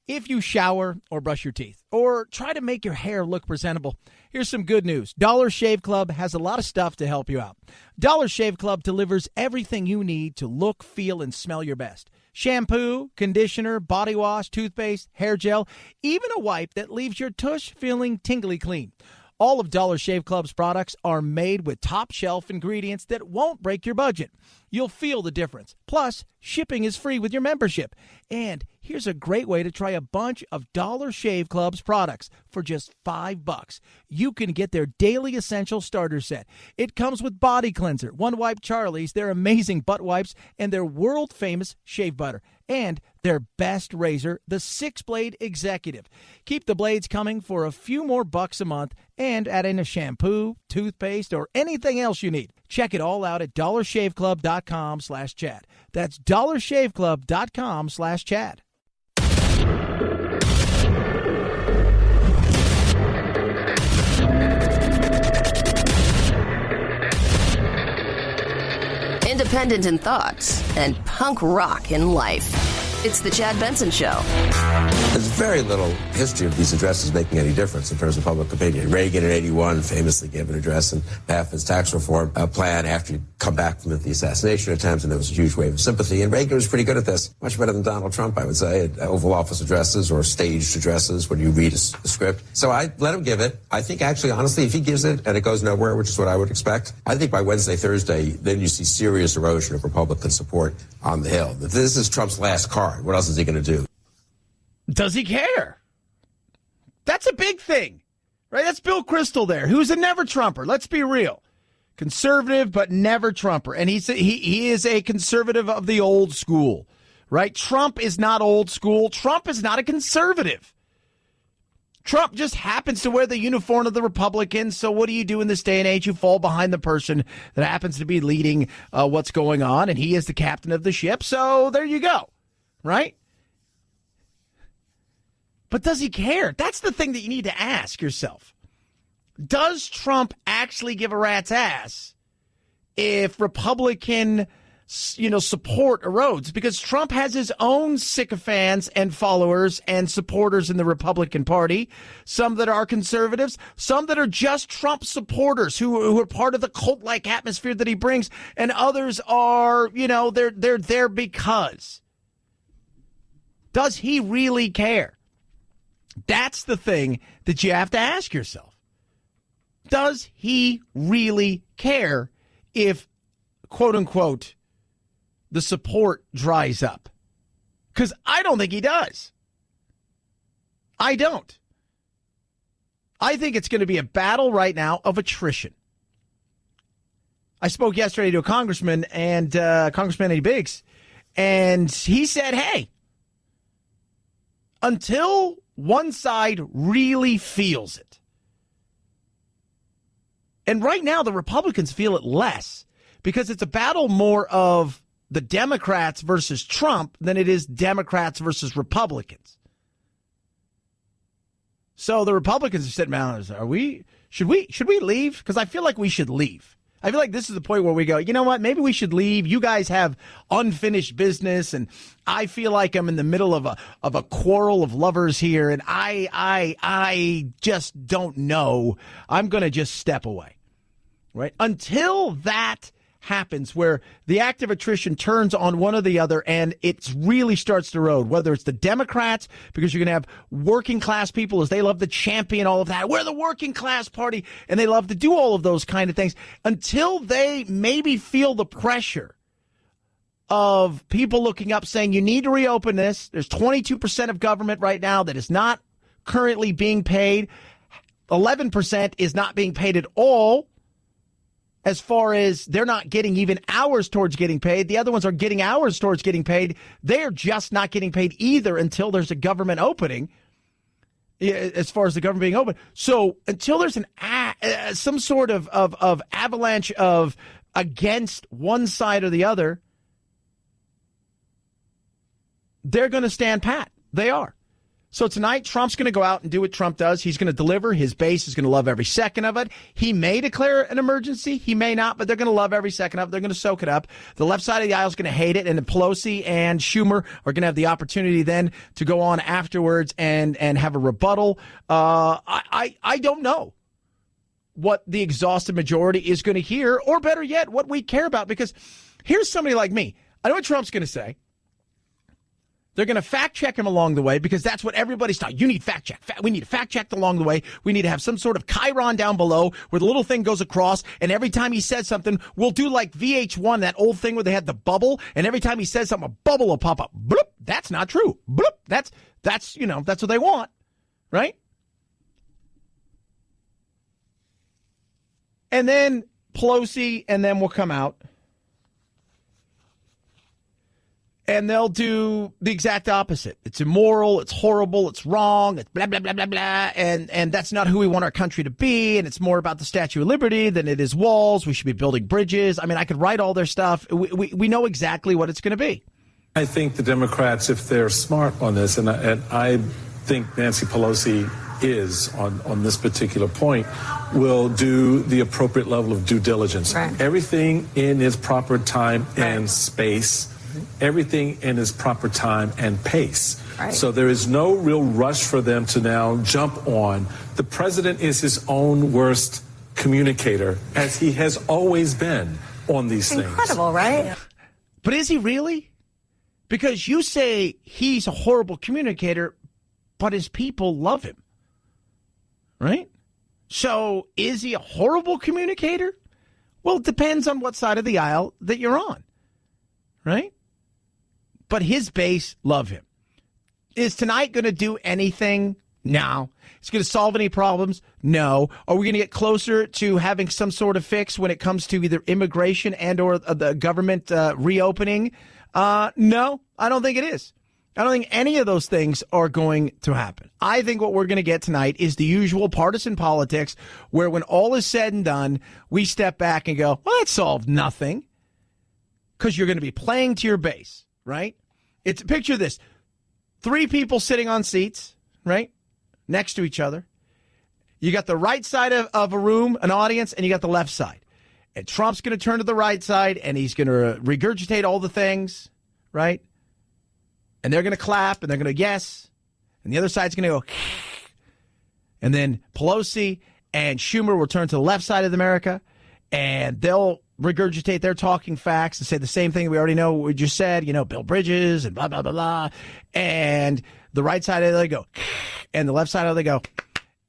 If you shower or brush your teeth or try to make your hair look presentable, here's some good news. Dollar Shave Club has a lot of stuff to help you out. Dollar Shave Club delivers everything you need to look, feel, and smell your best. Shampoo, conditioner, body wash, toothpaste, hair gel, even a wipe that leaves your tush feeling tingly clean. All of Dollar Shave Club's products are made with top-shelf ingredients that won't break your budget. You'll feel the difference. Plus, shipping is free with your membership. And here's a great way to try a bunch of Dollar Shave Club's products for just $5. You can get their Daily Essential Starter Set. It comes with Body Cleanser, One Wipe Charlie's, their amazing butt wipes, and their world-famous shave butter. And their best razor, the 6-Blade Executive. Keep the blades coming for a few more bucks a month and add in a shampoo, toothpaste, or anything else you need. Check it all out at dollarshaveclub.com/Chad. That's dollarshaveclub.com/Chad. Independent in thoughts and punk rock in life. It's the Chad Benson Show. There's very little history of these addresses making any difference in terms of public opinion. Reagan in 81 famously gave an address in behalf of his tax reform plan after he'd come back from the assassination attempt, and there was a huge wave of sympathy. And Reagan was pretty good at this, much better than Donald Trump, I would say, at Oval Office addresses or staged addresses when you read a script. So I let him give it. I think actually, honestly, if he gives it and it goes nowhere, which is what I would expect, I think by Wednesday, Thursday, then you see serious erosion of Republican support on the Hill. If this is Trump's last card, what else is he going to do? Does he care? That's a big thing, right? That's Bill Kristol there, who's a never Trumper. Let's be real. Conservative, but never Trumper. And he is a conservative of the old school, right? Trump is not old school. Trump is not a conservative. Trump just happens to wear the uniform of the Republicans. So what do you do in this day and age? You fall behind the person that happens to be leading what's going on, and he is the captain of the ship. So there you go, right? But does he care? That's the thing that you need to ask yourself. Does Trump actually give a rat's ass if Republican, support erodes? Because Trump has his own sycophants and followers and supporters in the Republican Party, some that are conservatives, some that are just Trump supporters who are part of the cult-like atmosphere that he brings, and others are, they're there because. Does he really care? That's the thing that you have to ask yourself. Does he really care if, quote unquote, the support dries up? Because I don't think he does. I don't. I think it's going to be a battle right now of attrition. I spoke yesterday to a congressman, and Congressman Eddie Biggs, and he said, hey, until one side really feels it. And right now, the Republicans feel it less because it's a battle more of the Democrats versus Trump than it is Democrats versus Republicans. So the Republicans are sitting around. Should we leave? Because I feel like we should leave. I feel like this is the point where we go, you know what, maybe we should leave. You guys have unfinished business, and I feel like I'm in the middle of a quarrel of lovers here, and I just don't know. I'm going to just step away, right? Until that happens, where the active attrition turns on one or the other and it really starts to erode, whether it's the Democrats, because you're going to have working class people as they love to champion all of that. We're the working class party, and they love to do all of those kind of things. Until they maybe feel the pressure of people looking up saying, you need to reopen this. There's 22% of government right now that is not currently being paid. 11% is not being paid at all. As far as they're not getting even hours towards getting paid. The other ones are getting hours towards getting paid. They're just not getting paid either until there's a government opening, as far as the government being open. So until there's some sort of avalanche of against one side or the other, they're going to stand pat. They are. So tonight, Trump's going to go out and do what Trump does. He's going to deliver. His base is going to love every second of it. He may declare an emergency. He may not, but they're going to love every second of it. They're going to soak it up. The left side of the aisle is going to hate it, and Pelosi and Schumer are going to have the opportunity then to go on afterwards and have a rebuttal. I don't know what the exhausted majority is going to hear, or better yet, what we care about, because here's somebody like me. I know what Trump's going to say. They're going to fact check him along the way, because that's what everybody's taught. You need fact check. We need fact checked along the way. We need to have some sort of chyron down below where the little thing goes across. And every time he says something, we'll do like VH1, that old thing where they had the bubble. And every time he says something, a bubble will pop up. Bloop. That's not true. Bloop. That's what they want. Right? And then Pelosi and them will come out. And they'll do the exact opposite. It's immoral, it's horrible, it's wrong, it's blah, blah, blah, blah, blah. And that's not who we want our country to be. And it's more about the Statue of Liberty than it is walls. We should be building bridges. I mean, I could write all their stuff. We know exactly what it's going to be. I think the Democrats, if they're smart on this, and I think Nancy Pelosi is on this particular point, will do the appropriate level of due diligence. Right. Everything in its proper time and space. Everything in its proper time and pace. Right. So there is no real rush for them to now jump on. The president is his own worst communicator, as he has always been on these things. Incredible, right? But is he really? Because you say he's a horrible communicator, but his people love him. Right? So is he a horrible communicator? Well, it depends on what side of the aisle that you're on. Right? But his base love him. Is tonight going to do anything? No. Is it going to solve any problems? No. Are we going to get closer to having some sort of fix when it comes to either immigration and or the government reopening? No, I don't think it is. I don't think any of those things are going to happen. I think what we're going to get tonight is the usual partisan politics where when all is said and done, we step back and go, well, that solved nothing. Because you're going to be playing to your base, right? It's picture this. 3 people sitting on seats, right? Next to each other. You got the right side of a room, an audience, and you got the left side. And Trump's going to turn to the right side, and he's going to regurgitate all the things, right? And they're going to clap, and they're going to yes. And the other side's going to go, and then Pelosi and Schumer will turn to the left side of America, and they'll regurgitate their talking facts and say the same thing we already know what we just said, build bridges and blah, blah, blah, blah. And the right side of it, they go, and the left side of it, they go,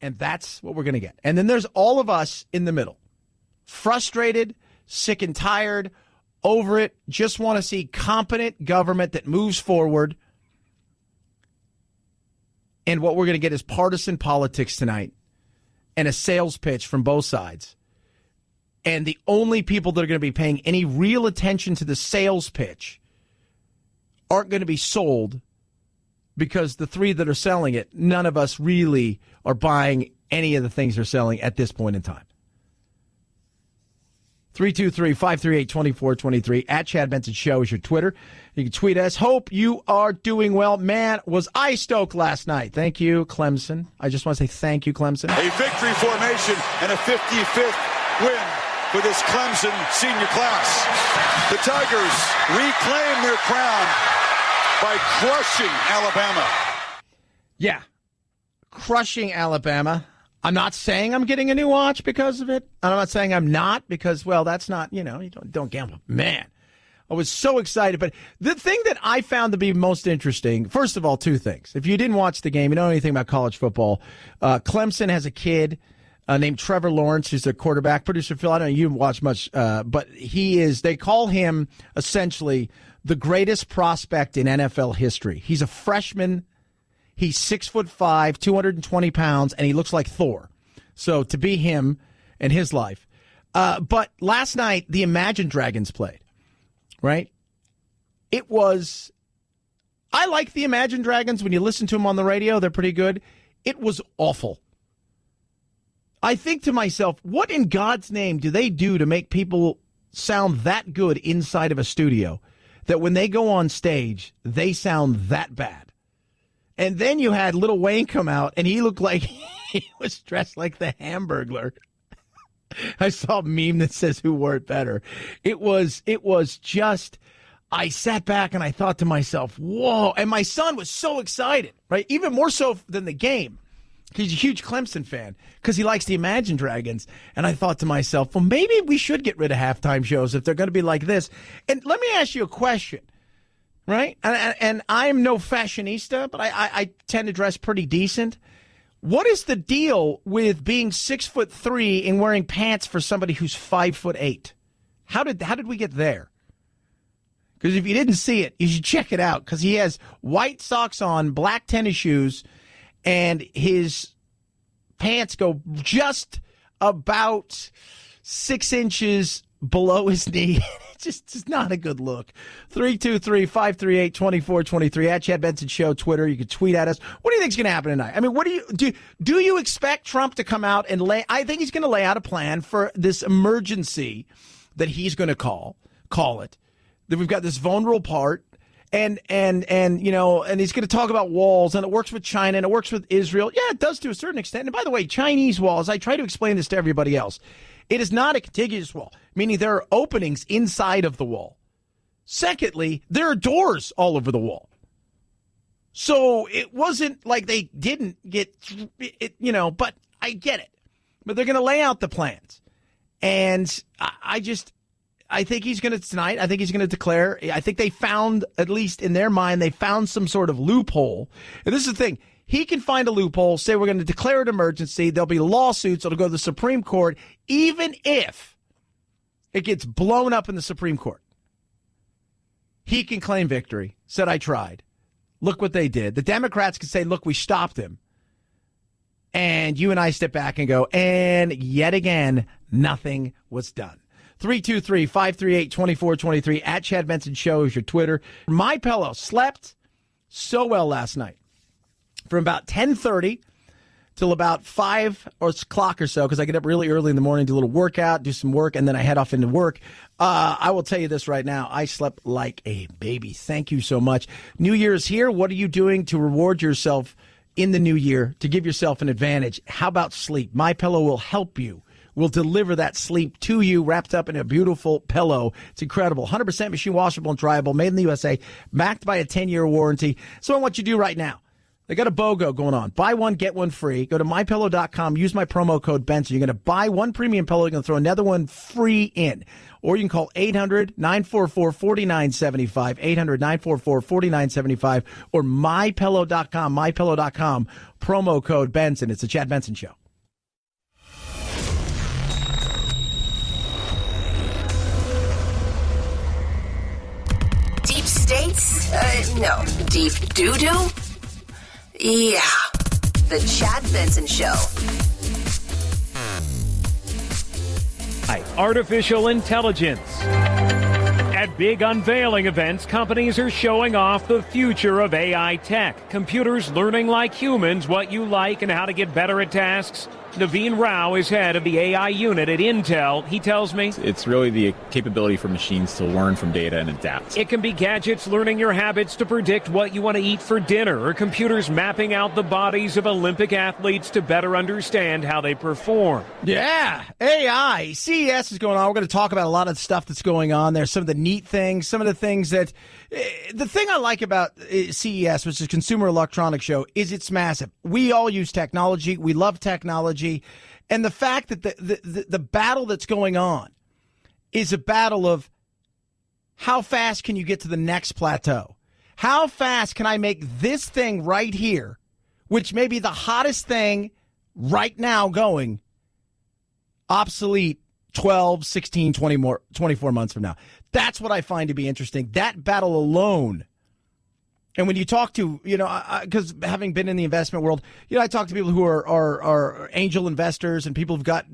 and that's what we're going to get. And then there's all of us in the middle, frustrated, sick and tired, over it, just want to see competent government that moves forward. And what we're going to get is partisan politics tonight and a sales pitch from both sides. And the only people that are going to be paying any real attention to the sales pitch aren't going to be sold, because the 3 that are selling it, none of us really are buying any of the things they're selling at this point in time. 323-538-2423 at Chad Benson Show is your Twitter. You can tweet us. Hope you are doing well. Man, was I stoked last night. Thank you, Clemson. I just want to say thank you, Clemson. A victory formation and a 55th win for this Clemson senior class. The Tigers reclaim their crown by crushing Alabama. Yeah, crushing Alabama. I'm not saying I'm getting a new watch because of it. I'm not saying I'm not, because, well, that's not, you don't gamble. Man, I was so excited. But the thing that I found to be most interesting, first of all, 2 things. If you didn't watch the game, you don't know anything about college football. Clemson has a kid named Trevor Lawrence, who's a quarterback. Producer Phil, I don't know, you didn't watch much, but they call him essentially the greatest prospect in NFL history. He's a freshman. He's 6'5", 220 pounds, and he looks like Thor. So to be him and his life. But last night, the Imagine Dragons played, right? I like the Imagine Dragons. When you listen to them on the radio, they're pretty good. It was awful. I think to myself, what in God's name do they do to make people sound that good inside of a studio that when they go on stage, they sound that bad? And then you had Lil Wayne come out, and he looked like he was dressed like the Hamburglar. I saw a meme that says, who wore it better? It was just, I sat back and I thought to myself, whoa. And my son was so excited, right? Even more so than the game. He's a huge Clemson fan because he likes the Imagine Dragons. And I thought to myself, well, maybe we should get rid of halftime shows if they're going to be like this. And let me ask you a question, right? And I'm no fashionista, but I tend to dress pretty decent. What is the deal with being 6'3" and wearing pants for somebody who's 5'8"? How did we get there? Because if you didn't see it, you should check it out. Because he has white socks on, black tennis shoes, and his pants go just about 6 inches below his knee. It's not a good look. 323-538-2423 at Chad Benson Show, Twitter. You can tweet at us. What do you think is going to happen tonight? I mean, what do you expect Trump to come out and I think he's going to lay out a plan for this emergency that he's going to call it. That we've got this vulnerable part. And he's going to talk about walls, and it works with China and it works with Israel. Yeah, it does to a certain extent. And by the way, Chinese walls, I try to explain this to everybody else. It is not a contiguous wall, meaning there are openings inside of the wall. Secondly, there are doors all over the wall. So it wasn't like they didn't get it, but I get it. But they're going to lay out the plans. And I think he's going to tonight. I think he's going to declare. I think they found, at least in their mind, they found some sort of loophole. And this is the thing. He can find a loophole, say we're going to declare an emergency. There'll be lawsuits. It'll go to the Supreme Court, even if it gets blown up in the Supreme Court. He can claim victory. Said, I tried. Look what they did. The Democrats can say, look, we stopped him. And you and I step back and go, and yet again, nothing was done. 323-538-2423 at Chad Benson Show is your Twitter. My Pillow slept so well last night. From about 10:30 till about 5 o'clock or so, because I get up really early in the morning, do a little workout, do some work, and then I head off into work. I will tell you this right now. I slept like a baby. Thank you so much. New Year is here. What are you doing to reward yourself in the new year, to give yourself an advantage? How about sleep? My Pillow will help you. Will deliver that sleep to you wrapped up in a beautiful pillow. It's incredible. 100% machine washable and dryable, made in the USA, backed by a 10-year warranty. So what you do right now, they got a BOGO going on. Buy one, get one free. Go to mypillow.com. Use my promo code Benson. You're going to buy one premium pillow. You're going to throw another one free in. Or you can call 800-944-4975, 800-944-4975, or mypillow.com, mypillow.com, promo code Benson. It's the Chad Benson Show. Deep states? No. Deep doo-doo? Yeah. The Chad Benson Show. Artificial intelligence. At big unveiling events, companies are showing off the future of AI tech. Computers learning like humans what you like and how to get better at tasks. Naveen Rao is head of the AI unit at Intel. He tells me it's really the capability for machines to learn from data and adapt. It can be gadgets learning your habits to predict what you want to eat for dinner, or computers mapping out the bodies of Olympic athletes to better understand how they perform. Yeah, AI. CES is going on. We're going to talk about a lot of the stuff that's going on there, some of the neat things, some of the things that... The thing I like about CES, which is Consumer Electronics Show, is it's massive. We all use technology. We love technology. And the fact that the battle that's going on is a battle of how fast can you get to the next plateau? How fast can I make this thing right here, which may be the hottest thing right now going, obsolete 12, 16, 24 months from now? That's what I find to be interesting. That battle alone. And when you talk to, because having been in the investment world, I talk to people who are angel investors and people who've got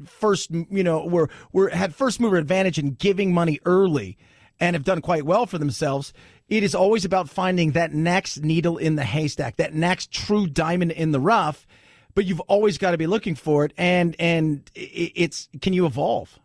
had first mover advantage in giving money early and have done quite well for themselves. It is always about finding that next needle in the haystack, that next true diamond in the rough. But you've always got to be looking for it. And it's, can you evolve?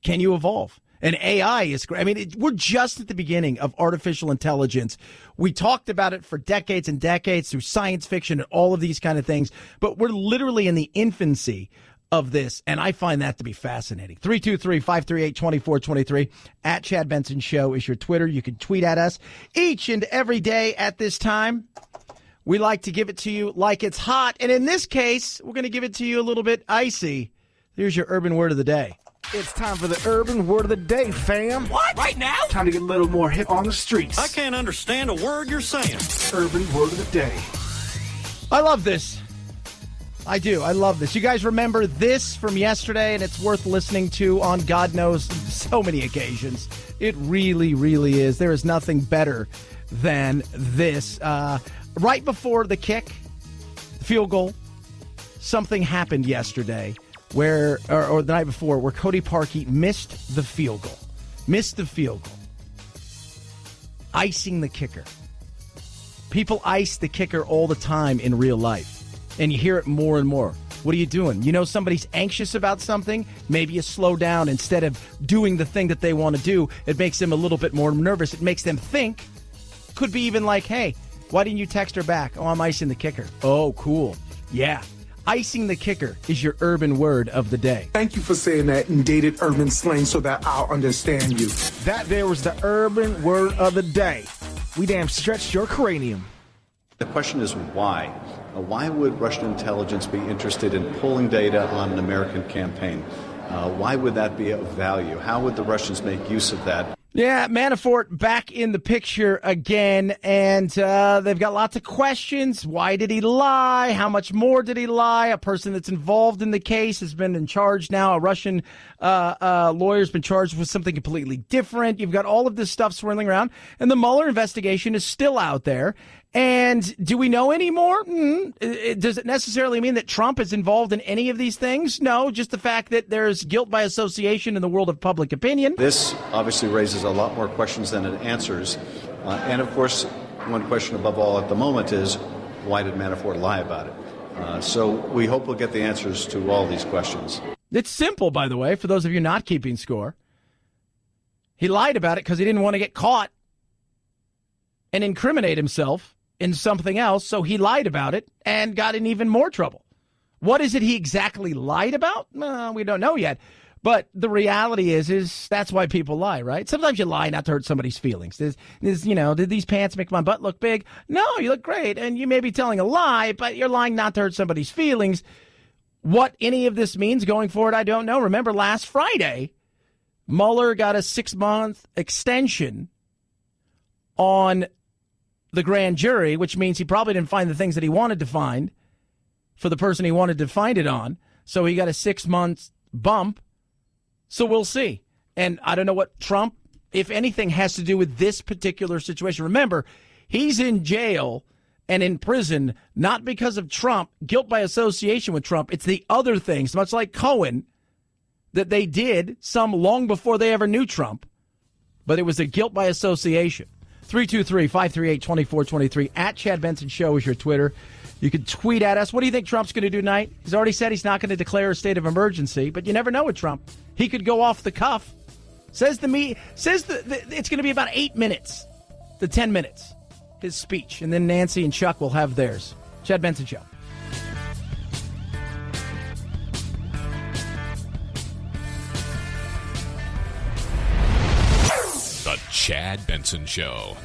Can you evolve? And AI is great. I mean, we're just at the beginning of artificial intelligence. We talked about it for decades and decades through science fiction and all of these kind of things, but we're literally in the infancy of this, and I find that to be fascinating. 323-538-2423 at Chad Benson Show is your Twitter. You can tweet at us each and every day at this time. We like to give it to you like it's hot, and in this case, we're going to give it to you a little bit icy. Here's your urban word of the day. It's time for the urban word of the day, fam. What? Right now? Time to get a little more hip on the streets. I can't understand a word you're saying. Urban word of the day. I love this. I do. I love this. You guys remember this from yesterday, and it's worth listening to on God knows so many occasions. It really, really is. There is nothing better than this. Right before the kick, the field goal, something happened yesterday or the night before, where Cody Parkey missed the field goal. Icing the kicker. People ice the kicker all the time in real life, and you hear it more and more. What are you doing? You know somebody's anxious about something? Maybe you slow down instead of doing the thing that they want to do. It makes them a little bit more nervous. It makes them think. Could be even like, hey, why didn't you text her back? Oh, I'm icing the kicker. Oh, cool. Yeah. Icing the kicker is your urban word of the day. Thank you for saying that in dated urban slang so that I'll understand you. That there was the urban word of the day. We damn stretched your cranium. The question is why? Why would Russian intelligence be interested in pulling data on an American campaign? Why would that be of value? How would the Russians make use of that? Yeah, Manafort back in the picture again, and they've got lots of questions. Why did he lie? How much more did he lie? A person that's involved in the case has been in charge now. A Russian lawyer's been charged with something completely different. You've got all of this stuff swirling around, and the Mueller investigation is still out there. And do we know any more? Does it necessarily mean that Trump is involved in any of these things? No, just the fact that there's guilt by association in the world of public opinion. This obviously raises a lot more questions than it answers. And, of course, one question above all at the moment is, why did Manafort lie about it? So we hope we'll get the answers to all these questions. It's simple, by the way, for those of you not keeping score. He lied about it because he didn't want to get caught and incriminate himself in something else, so he lied about it and got in even more trouble. What is it he exactly lied about? We don't know yet. But the reality is that's why people lie, right? Sometimes you lie not to hurt somebody's feelings. Did these pants make my butt look big? No, you look great. And you may be telling a lie, but you're lying not to hurt somebody's feelings. What any of this means going forward, I don't know. Remember last Friday, Mueller got a 6-month extension on the grand jury, which means he probably didn't find the things that he wanted to find for the person he wanted to find it on. So he got a 6-month bump. So we'll see. And I don't know what Trump, if anything, has to do with this particular situation. Remember, he's in jail and in prison, not because of Trump, guilt by association with Trump. It's the other things, much like Cohen, that they did, some long before they ever knew Trump. But it was a guilt by association. 323-538-2423. At Chad Benson Show is your Twitter. You can tweet at us. What do you think Trump's going to do tonight? He's already said he's not going to declare a state of emergency, but you never know with Trump. He could go off the cuff. Says it's going to be about 8 minutes to 10 minutes, his speech, and then Nancy and Chuck will have theirs. Chad Benson Show. The Chad Benson Show.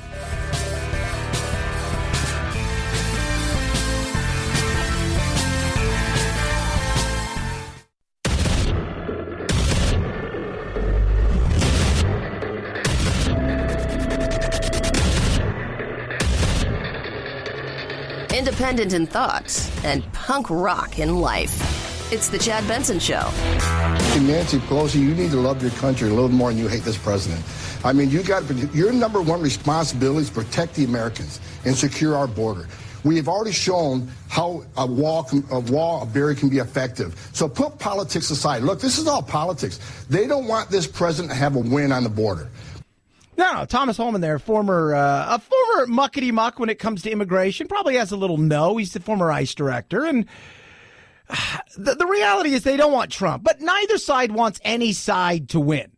Independent in thoughts and punk rock in life. It's the Chad Benson Show. Nancy Pelosi, you need to love your country a little more than you hate this president. I mean, your number one responsibility is to protect the Americans and secure our border. We have already shown how a barrier can be effective. So put politics aside. Look, this is all politics. They don't want this president to have a win on the border. No, Thomas Holman there, a former muckety-muck when it comes to immigration, probably has a little no. He's the former ICE director. And the reality is they don't want Trump, but neither side wants any side to win.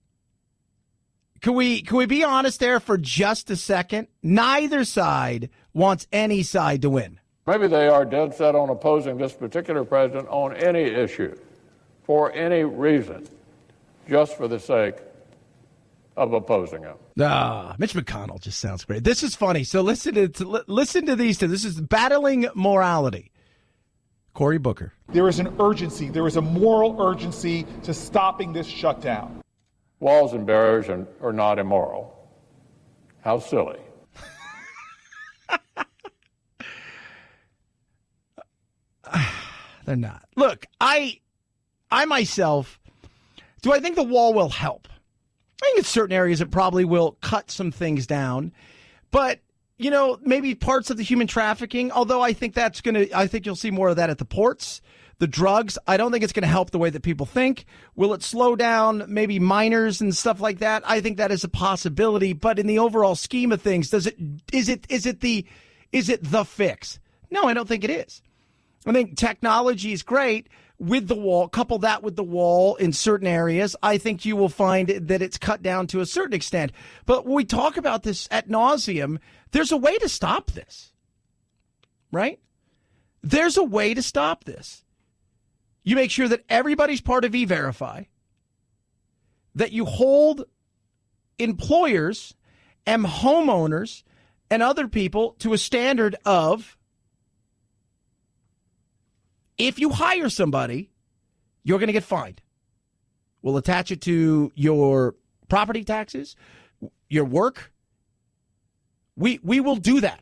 Can we be honest there for just a second? Neither side wants any side to win. Maybe they are dead set on opposing this particular president on any issue, for any reason, just for the sake of opposing him. Mitch McConnell just sounds great. This is funny. So listen to these two. This is battling morality. Cory Booker. There is an urgency. There is a moral urgency to stopping this shutdown. Walls and barriers are not immoral. How silly. They're not. Look, I myself, do I think the wall will help? I think in certain areas it probably will cut some things down. But, you know, maybe parts of the human trafficking, although I think I think you'll see more of that at the ports. The drugs, I don't think it's going to help the way that people think. Will it slow down maybe minors and stuff like that? I think that is a possibility. But in the overall scheme of things, is it the fix? No, I don't think it is. I think technology is great with the wall. Couple that with the wall in certain areas, I think you will find that it's cut down to a certain extent. But when we talk about this ad nauseum, there's a way to stop this, right? There's a way to stop this. You make sure that everybody's part of E-Verify, that you hold employers and homeowners and other people to a standard of, if you hire somebody, you're going to get fined. We'll attach it to your property taxes, your work. We will do that.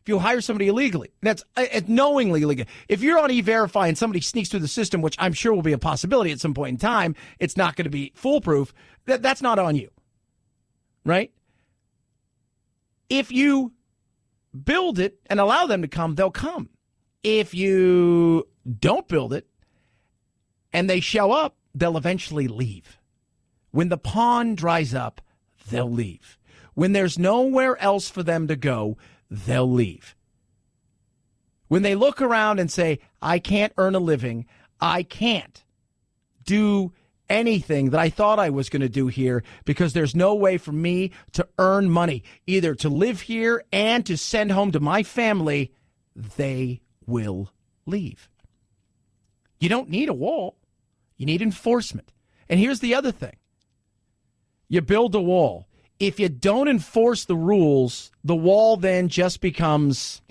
If you hire somebody illegally, that's knowingly illegal. If you're on E-Verify and somebody sneaks through the system, which I'm sure will be a possibility at some point in time, it's not going to be foolproof. That's not on you, right? If you build it and allow them to come, they'll come. If you don't build it and they show up, they'll eventually leave. When the pond dries up, they'll leave. When there's nowhere else for them to go, they'll leave. When they look around and say, I can't earn a living, I can't do anything that I thought I was going to do here because there's no way for me to earn money, either to live here and to send home to my family, they will leave. You don't need a wall. You need enforcement. And here's the other thing. You build a wall. If you don't enforce the rules, the wall then just becomes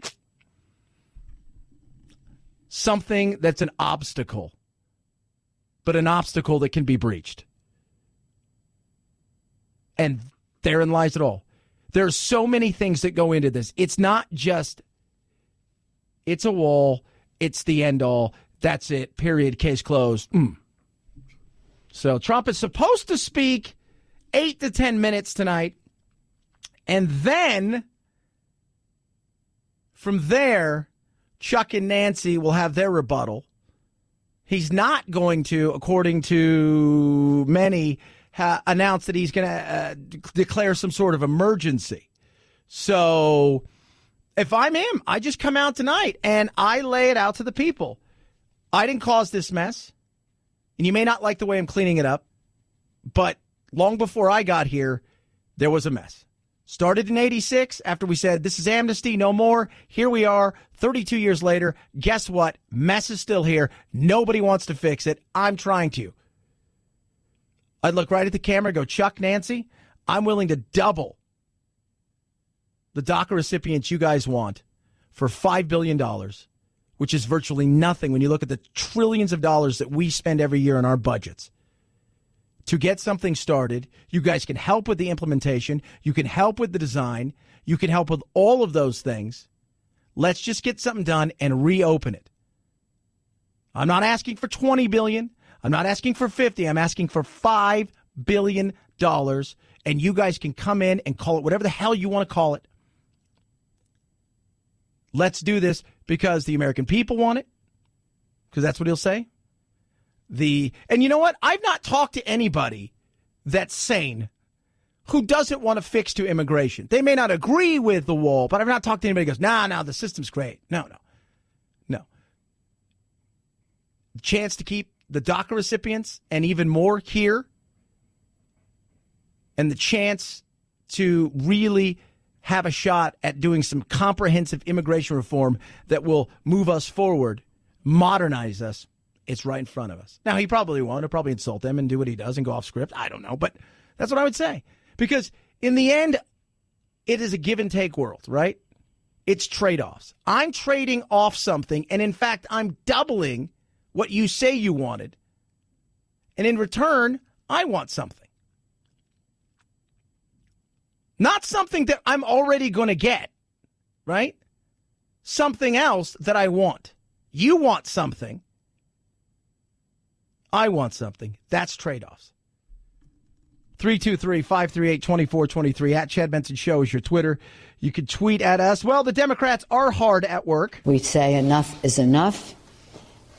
something that's an obstacle, but an obstacle that can be breached. And therein lies it all. There are so many things that go into this. It's not just, it's a wall, it's the end all, that's it, period, case closed. So Trump is supposed to speak 8 to 10 minutes tonight. And then from there, Chuck and Nancy will have their rebuttal. He's not going to, according to many, announce that he's going to declare some sort of emergency. So if I'm him, I just come out tonight and I lay it out to the people. I didn't cause this mess. And you may not like the way I'm cleaning it up, but long before I got here, there was a mess. Started in 86 after we said, this is amnesty, no more. Here we are, 32 years later. Guess what? Mess is still here. Nobody wants to fix it. I'm trying to. I'd look right at the camera, go, Chuck, Nancy, I'm willing to double the DACA recipients you guys want for $5 billion, which is virtually nothing when you look at the trillions of dollars that we spend every year on our budgets. To get something started, you guys can help with the implementation. You can help with the design. You can help with all of those things. Let's just get something done and reopen it. I'm not asking for $20 billion. I'm not asking for 50. I'm asking for $5 billion. And you guys can come in and call it whatever the hell you want to call it. Let's do this because the American people want it. Because that's what he'll say. And you know what? I've not talked to anybody that's sane who doesn't want to fix to immigration. They may not agree with the wall, but I've not talked to anybody who goes, nah, the system's great. No. Chance to keep the DACA recipients and even more here. and the chance to really have a shot at doing some comprehensive immigration reform that will move us forward, modernize us, it's right in front of us. Now, he probably won't. He'll probably insult them and do what he does and go off script. I don't know, but that's what I would say. Because in the end, it is a give and take world, right? It's trade-offs. I'm trading off something, and in fact, I'm doubling what you say you wanted. And in return, I want something. Not something that I'm already going to get, right? Something else that I want. You want something. I want something. That's trade-offs. 323-538-2423. At Chad Benson Show is your Twitter. You can tweet at us. Well, the Democrats are hard at work. We say enough is enough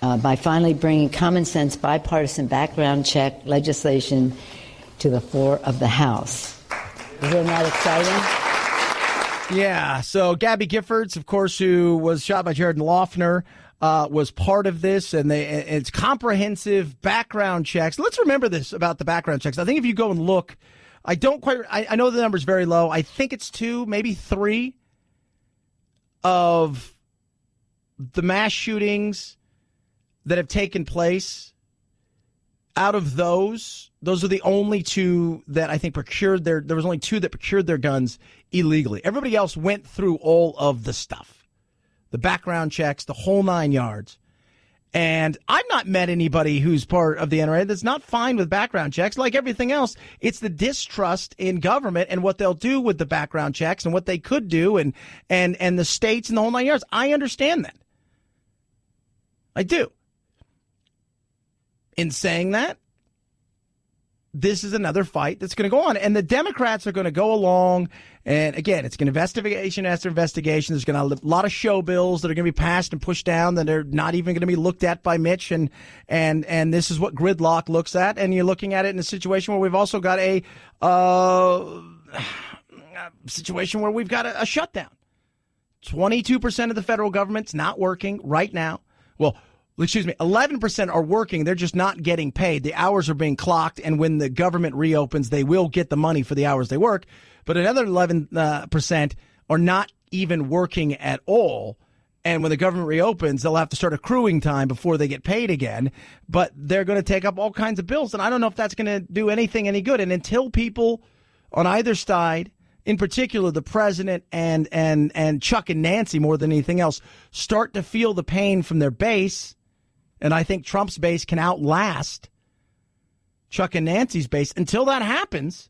by finally bringing common sense bipartisan background check legislation to the floor of the House. Isn't that exciting? Yeah. So Gabby Giffords, of course, who was shot by Jared Loughner, was part of this, and it's comprehensive background checks. Let's remember this about the background checks. I think if you go and look, I know the number's very low. I think it's 2, maybe 3 of the mass shootings that have taken place. Out of those are the only 2 that I think there was only 2 that procured their guns illegally. Everybody else went through all of the stuff. The background checks, the whole 9 yards. And I've not met anybody who's part of the NRA that's not fine with background checks. Like everything else, it's the distrust in government and what they'll do with the background checks and what they could do and the states and the whole 9 yards. I understand that. I do. In saying that, this is another fight that's going to go on. And the Democrats are going to go along. And again, it's going to investigation after investigation. There's going to be a lot of show bills that are going to be passed and pushed down that are not even going to be looked at by Mitch. And this is what gridlock looks at. And you're looking at it in a situation where we've also got a situation where we've got a shutdown. 22% of the federal government's not working right now. Well, 11% are working. They're just not getting paid. The hours are being clocked, and when the government reopens, they will get the money for the hours they work. But another 11% are not even working at all. And when the government reopens, they'll have to start accruing time before they get paid again. But they're going to take up all kinds of bills, and I don't know if that's going to do anything any good. And until people on either side, in particular the president and Chuck and Nancy more than anything else, start to feel the pain from their base, and I think Trump's base can outlast Chuck and Nancy's base. Until that happens,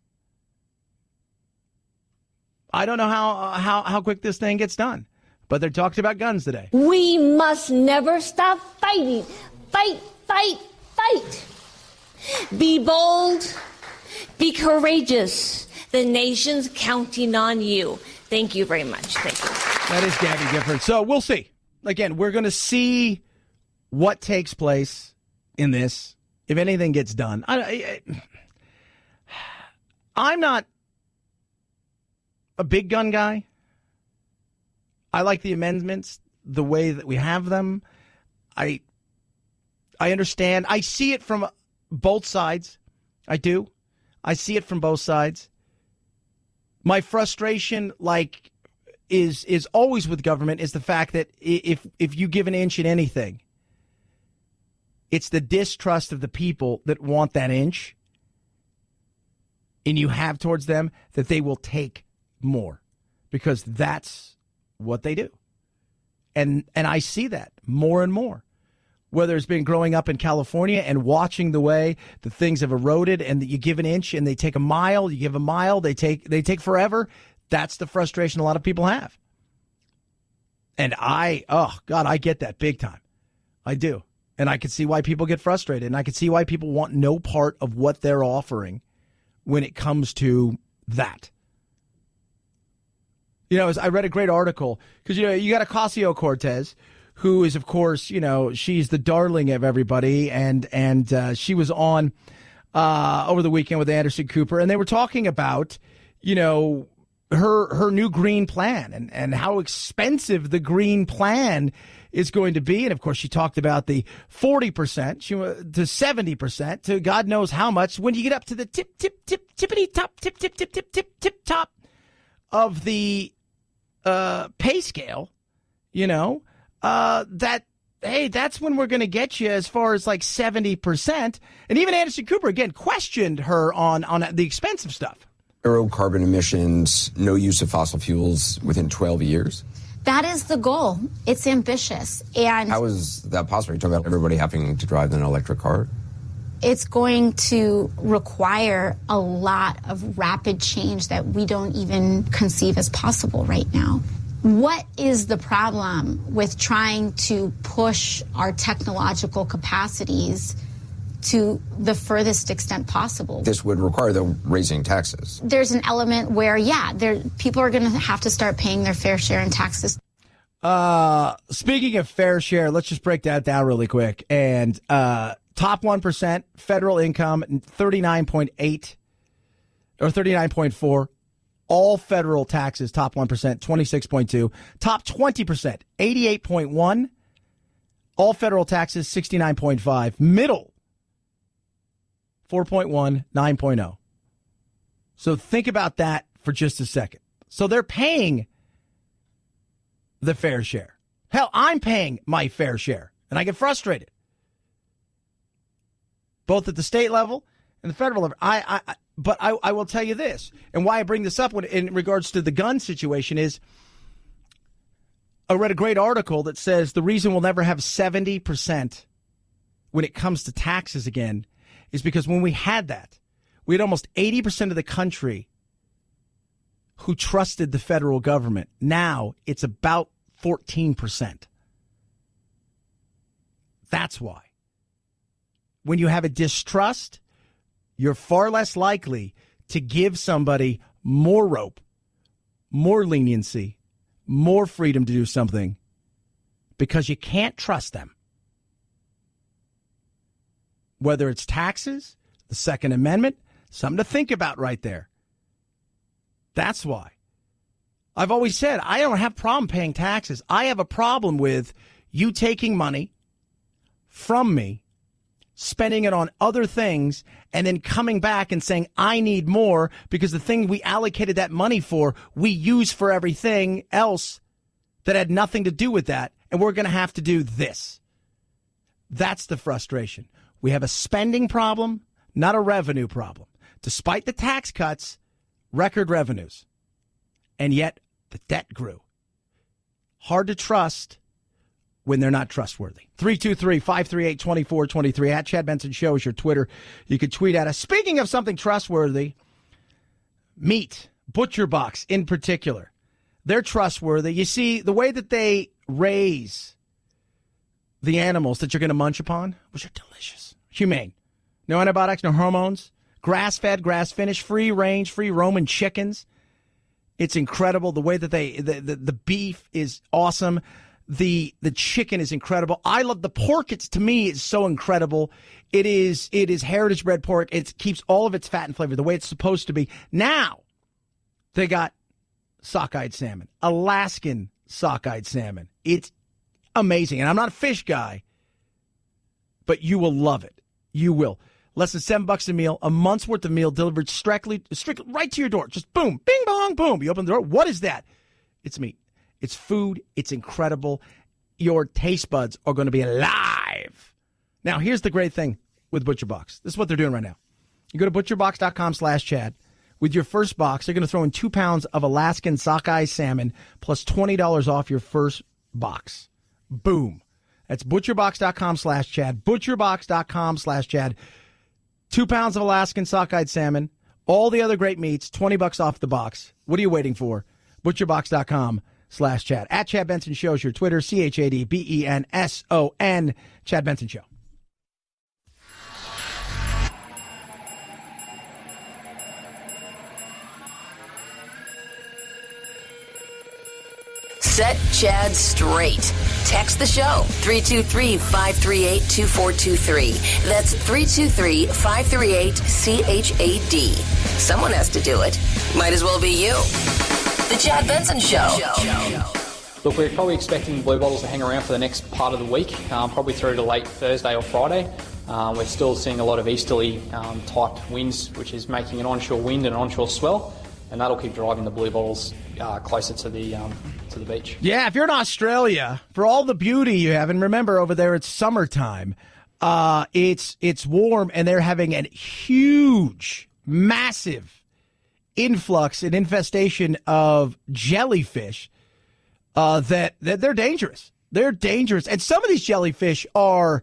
I don't know how quick this thing gets done. But they're talking about guns today. We must never stop fighting. Fight, fight, fight. Be bold. Be courageous. The nation's counting on you. Thank you very much. Thank you. That is Gabby Gifford. So we'll see. Again, we're going to see what takes place in this, if anything gets done. I'm not a big gun guy. I like the amendments the way that we have them. I understand. I see it from both sides. I do. I see it from both sides. My frustration, is always with government is the fact that if you give an inch in anything, it's the distrust of the people that want that inch, and you have towards them that they will take more, because that's what they do. And I see that more and more. Whether it's been growing up in California and watching the way the things have eroded, and that you give an inch and they take a mile, you give a mile, they take forever. That's the frustration a lot of people have. And I get that big time. I do. And I can see why people get frustrated, and I can see why people want no part of what they're offering when it comes to that. I read a great article, because, you got Ocasio-Cortez, who is, of course, she's the darling of everybody. And she was on over the weekend with Anderson Cooper, and they were talking about, her new green plan and how expensive the green plan is going to be. And, of course, she talked about the 40% to 70% to God knows how much. When you get up to the tippity top of the pay scale, that's when we're going to get you as far as like 70%. And even Anderson Cooper, again, questioned her on the expensive stuff. Zero carbon emissions, no use of fossil fuels within 12 years? That is the goal. It's ambitious. And how is that possible? You're talking about everybody having to drive an electric car? It's going to require a lot of rapid change that we don't even conceive as possible right now. What is the problem with trying to push our technological capacities to the furthest extent possible? This would require the raising taxes. There's an element where, people are going to have to start paying their fair share in taxes. Speaking of fair share, let's just break that down really quick. And top 1% federal income, 39.8 or 39.4. All federal taxes, top 1%, 26.2. Top 20%, 88.1. All federal taxes, 69.5. Middle, 4.1, 9.0. So think about that for just a second. So they're paying the fair share. Hell, I'm paying my fair share, and I get frustrated. Both at the state level and the federal level. But I will tell you this, and why I bring this up in regards to the gun situation is I read a great article that says the reason we'll never have 70% when it comes to taxes again is because when we had that, we had almost 80% of the country who trusted the federal government. Now it's about 14%. That's why. When you have a distrust, you're far less likely to give somebody more rope, more leniency, more freedom to do something because you can't trust them. Whether it's taxes, the Second Amendment, something to think about right there. That's why. I've always said I don't have a problem paying taxes. I have a problem with you taking money from me, spending it on other things, and then coming back and saying, I need more because the thing we allocated that money for, we use for everything else that had nothing to do with that, and we're going to have to do this. That's the frustration. We have a spending problem, not a revenue problem. Despite the tax cuts, record revenues. And yet, the debt grew. Hard to trust when they're not trustworthy. 323-538-2423. At Chad Benson Show is your Twitter. You can tweet at us. Speaking of something trustworthy, meat, Butcher Box in particular. They're trustworthy. You see, the way that they raise the animals that you're going to munch upon, which are delicious, humane. No antibiotics, no hormones, grass-fed, grass-finished, free-range, free-roaming chickens. It's incredible. The way that the beef is awesome. The chicken is incredible. I love the pork. To me, it's so incredible. It is heritage bred pork. It keeps all of its fat and flavor the way it's supposed to be. Now, they got sockeyed salmon, Alaskan sockeyed salmon. It's amazing. And I'm not a fish guy, but you will love it. You will. Less than $7 a meal, a month's worth of meal delivered strictly right to your door. Just boom, bing, bong, boom. You open the door. What is that? It's meat. It's food. It's incredible. Your taste buds are going to be alive. Now, here's the great thing with ButcherBox. This is what they're doing right now. You go to butcherbox.com/Chad. With your first box, they're going to throw in 2 pounds of Alaskan sockeye salmon plus $20 off your first box. Boom. That's butcherbox.com/Chad. Butcherbox.com/Chad. 2 pounds of Alaskan sockeyed salmon. All the other great meats, $20 off the box. What are you waiting for? Butcherbox.com/Chad. At Chad Benson Show is your Twitter. ChadBenson. Chad Benson Show. Set Chad straight. Text the show, 323-538-2423. That's 323-538-CHAD. Someone has to do it. Might as well be you. The Chad Benson Show. Look, we're probably expecting blue bottles to hang around for the next part of the week, probably through to late Thursday or Friday. We're still seeing a lot of easterly type winds, which is making an onshore wind and an onshore swell, and that'll keep driving the blue bottles closer to the beach. Yeah, if you're in Australia, for all the beauty you have, and remember over there it's summertime, it's warm, and they're having a huge, massive influx and infestation of jellyfish that they're dangerous. They're dangerous. And some of these jellyfish are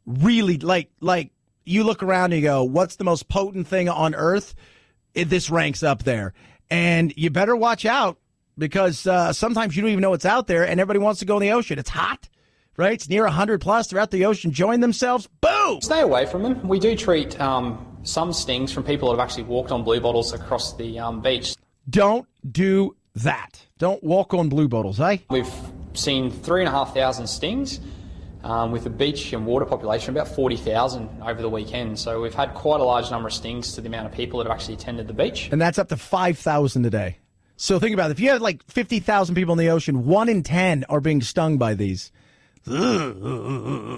really like you look around and you go, what's the most potent thing on earth? This ranks up there. And you better watch out because sometimes you don't even know what's out there and everybody wants to go in the ocean. It's hot, right? It's near 100 plus. They're out the ocean, enjoying themselves. Boom! Stay away from them. We do treat some stings from people that have actually walked on blue bottles across the beach. Don't do that. Don't walk on blue bottles, eh? We've seen 3,500 stings with a beach and water population of about 40,000 over the weekend. So we've had quite a large number of stings to the amount of people that have actually attended the beach. And that's up to 5,000 a day. So think about it. If you have like 50,000 people in the ocean, 1 in 10 are being stung by these. It's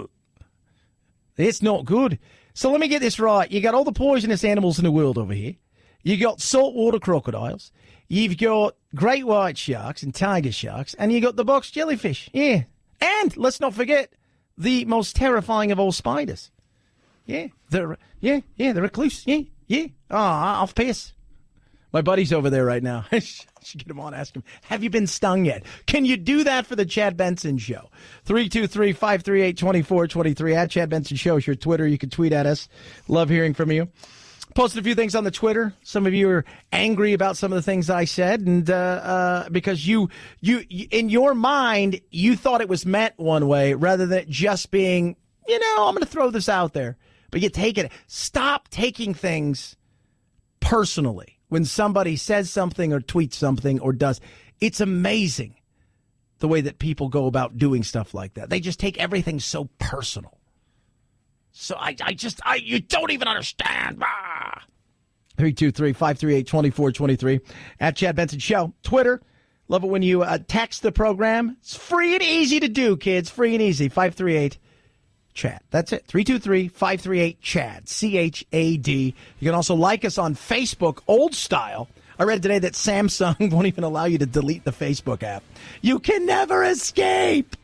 not good. So let me get this right. You got all the poisonous animals in the world over here. You got saltwater crocodiles. You've got great white sharks and tiger sharks, and you got the box jellyfish. Yeah. And let's not forget the most terrifying of all spiders. Yeah. The recluse. Yeah. Oh, I'll piss. My buddy's over there right now. Should get him on, ask him, have you been stung yet? Can you do that for the Chad Benson Show? 323-538-2423 at Chad Benson Show is your Twitter. You can tweet at us. Love hearing from you. Posted a few things on the Twitter. Some of you are angry about some of the things I said, and because you in your mind you thought it was meant one way rather than it just being, I'm going to throw this out there. But you take it. Stop taking things personally when somebody says something or tweets something or does. It's amazing the way that people go about doing stuff like that. They just take everything so personal. So you don't even understand. 323-538-2423 at Chad Benson Show. Twitter. Love it when you text the program. It's free and easy to do, kids. Free and easy. 538-CHAD. That's it. 323-538-CHAD. C-H-A-D. You can also like us on Facebook, old style. I read today that Samsung won't even allow you to delete the Facebook app. You can never escape.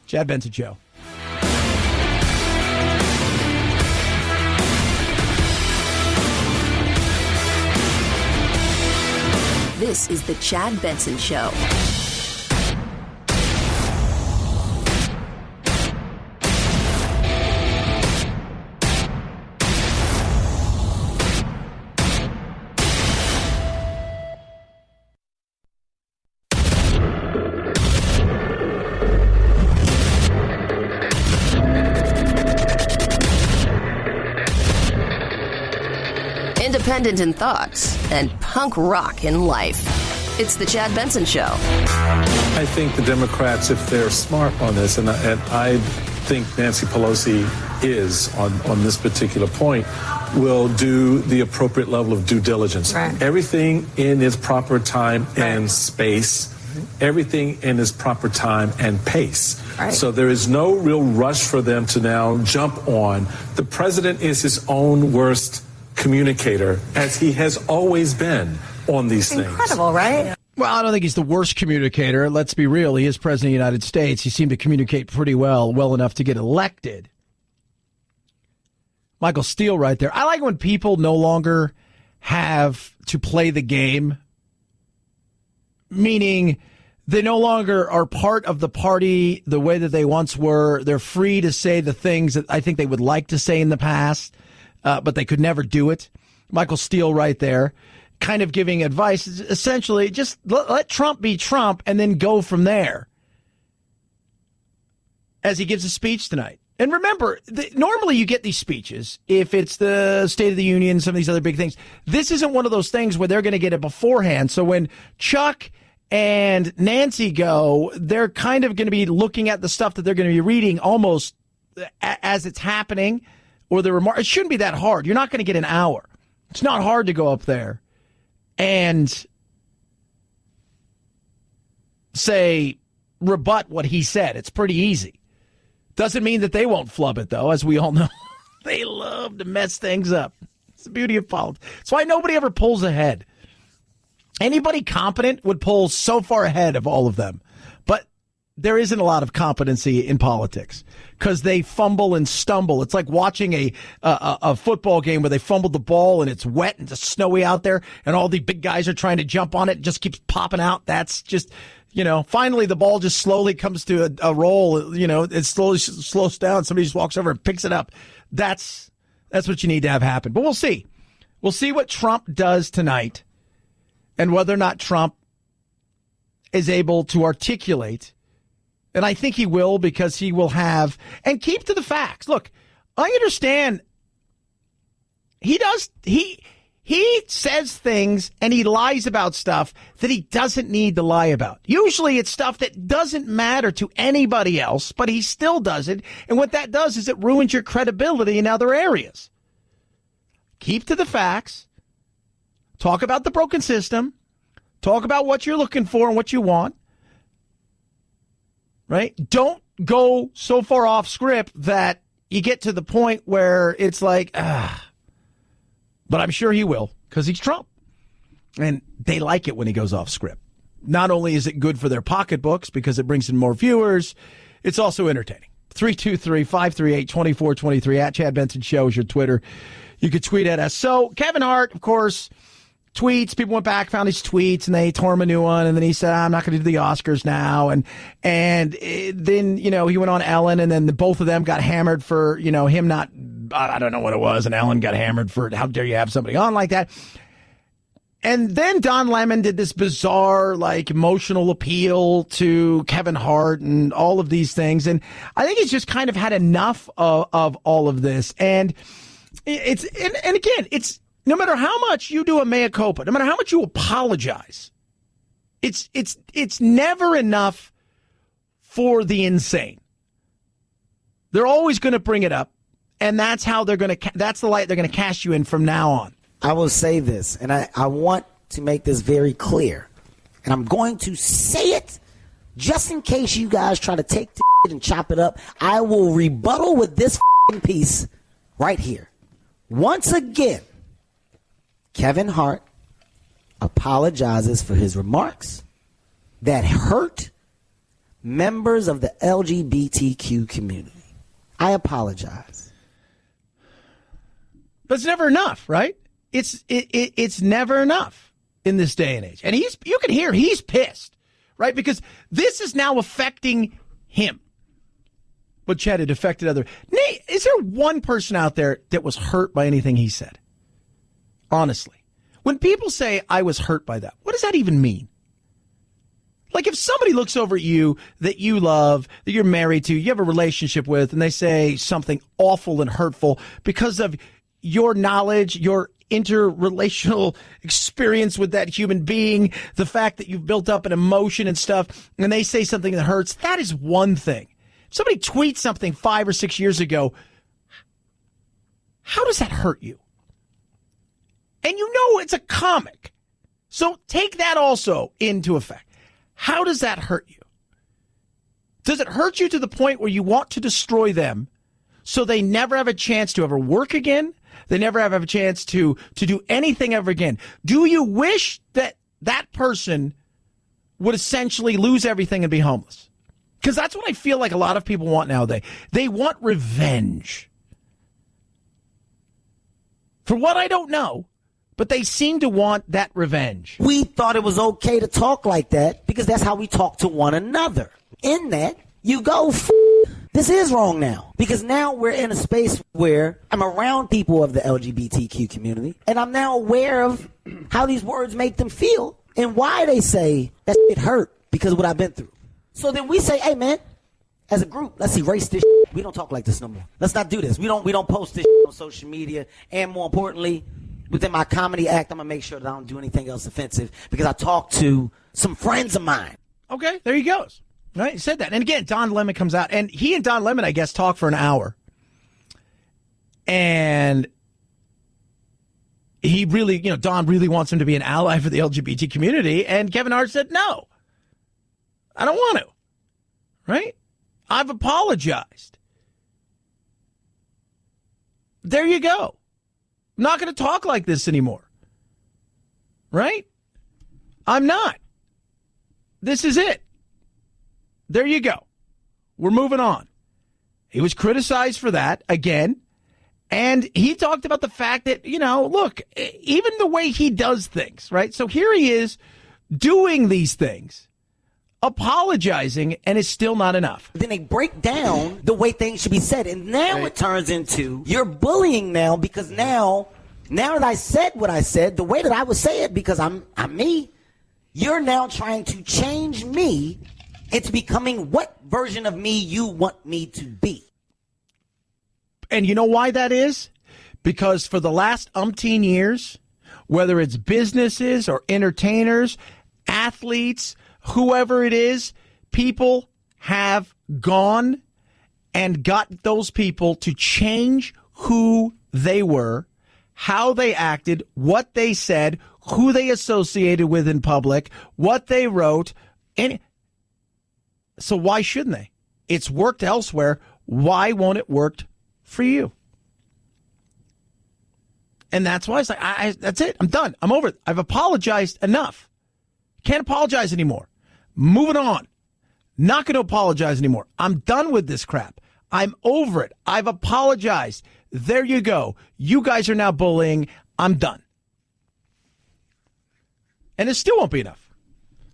Chad Benson Show. This is the Chad Benson Show. Independent in thoughts and punk rock in life. It's the Chad Benson Show. I think the Democrats, if they're smart on this, and I think Nancy Pelosi is on this particular point, will do the appropriate level of due diligence. Right. Everything in its proper time and space. Everything in its proper time and pace. Right. So there is no real rush for them to now jump on. The president is his own worst communicator, as he has always been on these things. Incredible, right? Well, I don't think he's the worst communicator. Let's be real. He is president of the United States. He seemed to communicate pretty well enough to get elected. Michael Steele right there. I like when people no longer have to play the game, meaning they no longer are part of the party the way that they once were. They're free to say the things that I think they would like to say in the past, but they could never do it. Michael Steele right there, kind of giving advice. Essentially, just let Trump be Trump and then go from there as he gives a speech tonight. And remember, normally you get these speeches if it's the State of the Union, some of these other big things. This isn't one of those things where they're going to get it beforehand. So when Chuck and Nancy go, they're kind of going to be looking at the stuff that they're going to be reading almost as it's happening. Or the remark. It shouldn't be that hard. You're not going to get an hour. It's not hard to go up there and say rebut what he said. It's pretty easy. Doesn't mean that they won't flub it, though, as we all know. They love to mess things up. It's the beauty of politics. That's why nobody ever pulls ahead. Anybody competent would pull so far ahead of all of them. But there isn't a lot of competency in politics because they fumble and stumble. It's like watching a football game where they fumbled the ball and it's wet and it's snowy out there and all the big guys are trying to jump on it. It just keeps popping out. That's just, finally the ball just slowly comes to a roll. It slowly slows down. Somebody just walks over and picks it up. That's what you need to have happen. But we'll see. We'll see what Trump does tonight and whether or not Trump is able to articulate. And I think he will, because he will have, and keep to the facts. Look, I understand he says things and he lies about stuff that he doesn't need to lie about. Usually it's stuff that doesn't matter to anybody else, but he still does it. And what that does is it ruins your credibility in other areas. Keep to the facts. Talk about the broken system. Talk about what you're looking for and what you want. Right? Don't go so far off script that you get to the point where it's like, But I'm sure he will, because he's Trump. And they like it when he goes off script. Not only is it good for their pocketbooks because it brings in more viewers, it's also entertaining. 323-538-2423 at Chad Benson Show is your Twitter. You could tweet at us. So Kevin Hart, of course, tweets. People went back, found his tweets, and they tore him a new one. And then he said, I'm not going to do the Oscars now. And then, he went on Ellen, and then both of them got hammered for, him not, I don't know what it was. And Ellen got hammered for, how dare you have somebody on like that? And then Don Lemon did this bizarre, emotional appeal to Kevin Hart and all of these things. And I think he's just kind of had enough of all of this. And it's no matter how much you do a mea culpa, no matter how much you apologize, it's never enough for the insane. They're always going to bring it up, and that's how that's the light they're going to cast you in from now on. I will say this, and I want to make this very clear, and I'm going to say it just in case you guys try to take the shit and chop it up. I will rebuttal with this piece right here. Once again, Kevin Hart apologizes for his remarks that hurt members of the LGBTQ community. I apologize. But it's never enough, right? It's never enough in this day and age. And you can hear he's pissed, right? Because this is now affecting him. But Chad, it affected other. Nate, is there one person out there that was hurt by anything he said? Honestly. When people say, I was hurt by that, what does that even mean? Like if somebody looks over at you that you love, that you're married to, you have a relationship with, and they say something awful and hurtful because of your knowledge, your interrelational experience with that human being, the fact that you've built up an emotion and stuff, and they say something that hurts, that is one thing. If somebody tweets something 5 or 6 years ago, how does that hurt you? And it's a comic. So take that also into effect. How does that hurt you? Does it hurt you to the point where you want to destroy them so they never have a chance to ever work again? They never have a chance to do anything ever again. Do you wish that that person would essentially lose everything and be homeless? Because that's what I feel like a lot of people want nowadays. They want revenge. For what I don't know, but they seem to want that revenge. We thought it was okay to talk like that because that's how we talk to one another. In that, you go, this is wrong now. Because now we're in a space where I'm around people of the LGBTQ community, and I'm now aware of how these words make them feel and why they say that it hurt because of what I've been through. So then we say, hey, man, as a group, let's erase this shit. We don't talk like this no more. Let's not do this. We don't post this shit on social media. And more importantly, within my comedy act, I'm going to make sure that I don't do anything else offensive because I talked to some friends of mine. Okay, there he goes. Right, he said that. And again, Don Lemon comes out, and he and Don Lemon, I guess, talk for an hour. And he really, Don really wants him to be an ally for the LGBT community. And Kevin Hart said, no, I don't want to. right? I've apologized. There you go. I'm not going to talk like this anymore. Right? I'm not. This is it. There you go. We're moving on. He was criticized for that again. And he talked about the fact that, look, even the way he does things, right? So here he is doing these things, apologizing, and it's still not enough. Then they break down the way things should be said. And now it turns into you're bullying now because now that I said what I said, the way that I would say it because I'm me, you're now trying to change me into becoming what version of me you want me to be. And you know why that is? Because for the last umpteen years, whether it's businesses or entertainers, athletes, whoever it is, people have gone and got those people to change who they were, how they acted, what they said, who they associated with in public, what they wrote. And so why shouldn't they? It's worked elsewhere. Why won't it work for you? And that's why it's like, that's it. I'm done. I'm over it. I've apologized enough. Can't apologize anymore. Moving on. Not going to apologize anymore. I'm done with this crap. I'm over it. I've apologized. There you go. You guys are now bullying. I'm done. And it still won't be enough.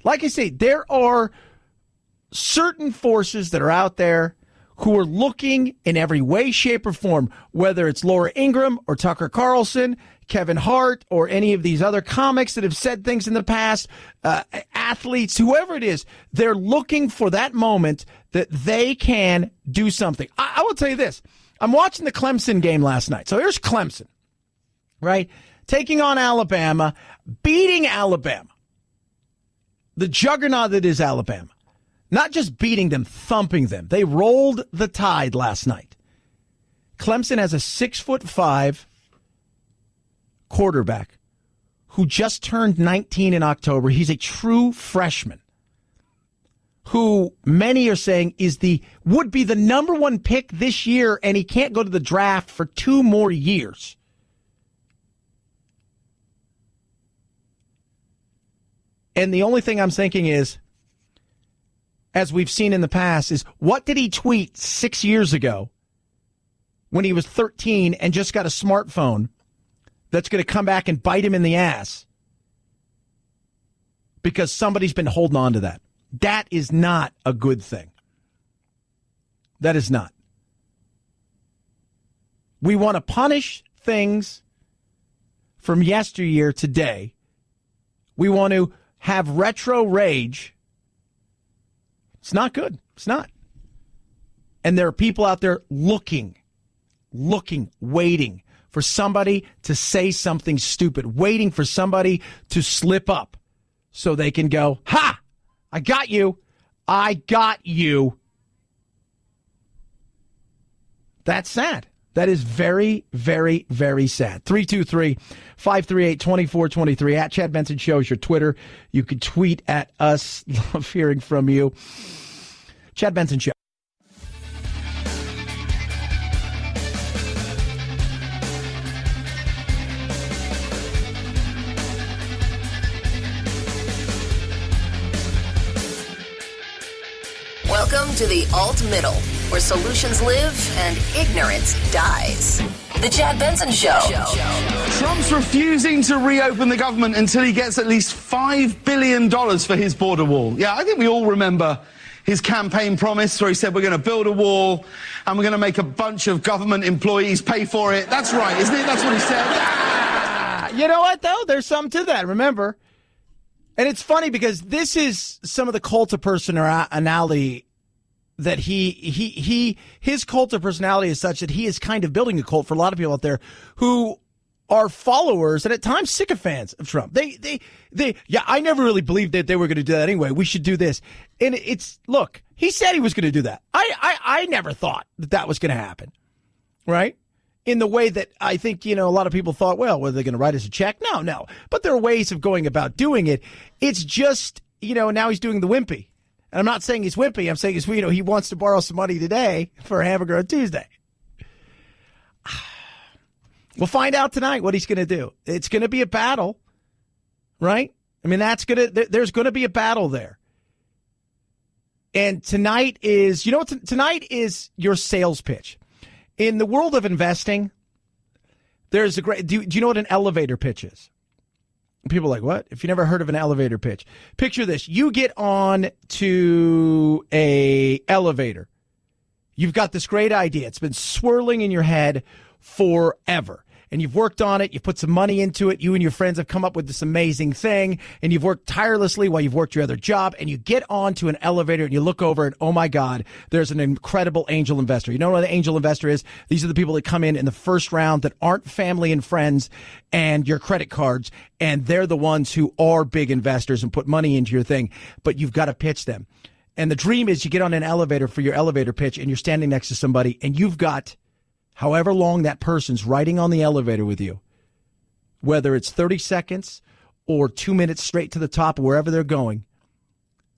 Like I say, there are certain forces that are out there who are looking in every way, shape, or form, whether it's Laura Ingraham or Tucker Carlson, Kevin Hart, or any of these other comics that have said things in the past, athletes, whoever it is, they're looking for that moment that they can do something. I will tell you this. I'm watching the Clemson game last night. So here's Clemson, right? Taking on Alabama, beating Alabama. The juggernaut that is Alabama. Not just beating them, thumping them. They rolled the Tide last night. Clemson has a 6'5" quarterback who just turned 19 in October. He's a true freshman who many are saying would be the number one pick this year, and he can't go to the draft for 2 more years. And the only thing I'm thinking is, as we've seen in the past, is what did he tweet 6 years ago when he was 13 and just got a smartphone that's going to come back and bite him in the ass because somebody's been holding on to that? That is not a good thing. That is not. We want to punish things from yesteryear today. We want to have retro rage. It's not good. It's not. And there are people out there looking, waiting for somebody to say something stupid, waiting for somebody to slip up so they can go, ha, I got you. I got you. That's sad. That is very, very, very sad. 323-538-2423. At Chad Benson Show is your Twitter. You can tweet at us. Love hearing from you. Chad Benson Show. Welcome to the Alt Middle, where solutions live and ignorance dies. The Chad Benson Show. Trump's refusing to reopen the government until he gets at least $5 billion for his border wall. Yeah, I think we all remember his campaign promise where he said we're going to build a wall and we're going to make a bunch of government employees pay for it. That's right, isn't it? That's what he said. You know what, though? There's something to that, remember? And it's funny because this is some of the cult of personality that his cult of personality is such that he is kind of building a cult for a lot of people out there who are followers and at times sycophants of Trump. They I never really believed that they were going to do that anyway. We should do this. And look, he said he was going to do that. I never thought that was going to happen. Right? In the way that I think, a lot of people thought, well, were they going to write us a check? No. But there are ways of going about doing it. It's just, now he's doing the wimpy. And I'm not saying he's wimpy. I'm saying he wants to borrow some money today for a hamburger on Tuesday. We'll find out tonight what he's going to do. It's going to be a battle, right? I mean, there's going to be a battle there. And tonight is, tonight is your sales pitch. In the world of investing, there's a great, do you know what an elevator pitch is? People are like, what? If you never heard of an elevator pitch, picture this. You get on to a elevator. You've got this great idea. It's been swirling in your head forever. And you've worked on it. You've put some money into it. You and your friends have come up with this amazing thing. And you've worked tirelessly while you've worked your other job. And you get onto an elevator and you look over and, oh my God, there's an incredible angel investor. You know what an angel investor is? These are the people that come in the first round that aren't family and friends and your credit cards. And they're the ones who are big investors and put money into your thing. But you've got to pitch them. And the dream is you get on an elevator for your elevator pitch and you're standing next to somebody and you've got however long that person's riding on the elevator with you, whether it's 30 seconds or 2 minutes straight to the top, wherever they're going,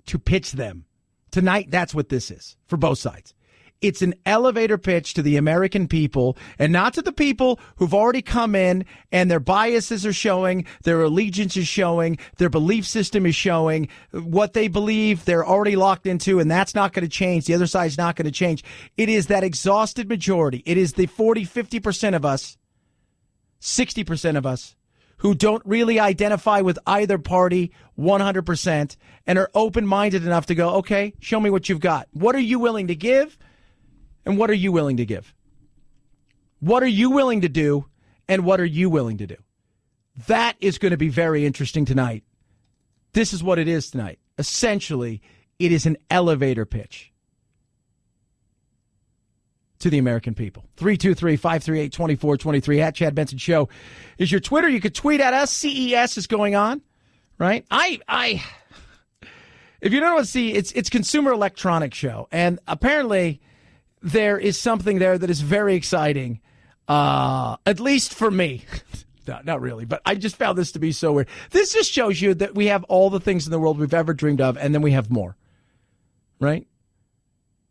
to pitch them. Tonight, that's what this is for both sides. It's an elevator pitch to the American people and not to the people who've already come in and their biases are showing, their allegiance is showing, their belief system is showing, what they believe they're already locked into, and that's not going to change. The other side's not going to change. It is that exhausted majority. It is the 40, 50% of us, 60% of us who don't really identify with either party 100% and are open-minded enough to go, okay, show me what you've got. What are you willing to give? And what are you willing to give? What are you willing to do? And what are you willing to do? That is going to be very interesting tonight. This is what it is tonight. Essentially, it is an elevator pitch to the American people. 323-538-2423 at Chad Benson Show is your Twitter. You could tweet at us. CES is going on, right? If you don't know what it's Consumer Electronics Show. And apparently there is something there that is very exciting, at least for me. No, not really, but I just found this to be so weird. This just shows you that we have all the things in the world we've ever dreamed of, and then we have more, right?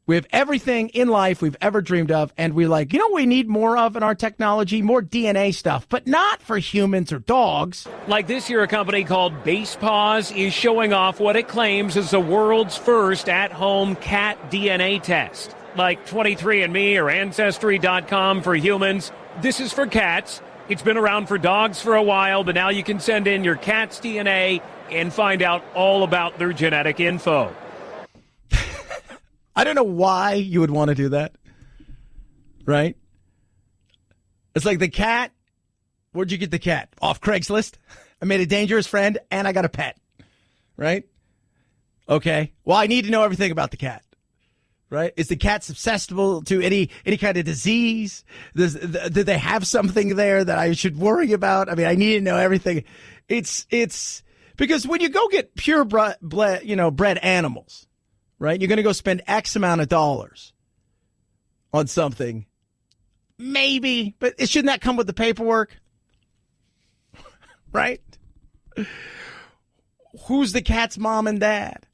We have everything in life we've ever dreamed of, and we're like, you know what we need more of in our technology? More DNA stuff, but not for humans or dogs. Like this year, a company called Base Paws is showing off what it claims is the world's first at-home cat DNA test. Like 23andMe or Ancestry.com for humans. This is for cats. It's been around for dogs for a while, but now you can send in your cat's DNA and find out all about their genetic info. I don't know why you would want to do that, right? It's like the cat. Where'd you get the cat? Off Craigslist. I made a dangerous friend, and I got a pet, right? Okay. Well, I need to know everything about the cat. Right? Is the cat susceptible to any kind of disease? Do they have something there that I should worry about? I mean, I need to know everything. It's because when you go get pure bred animals, right? You're going to go spend X amount of dollars on something. Maybe, but shouldn't that come with the paperwork? Right? Who's the cat's mom and dad?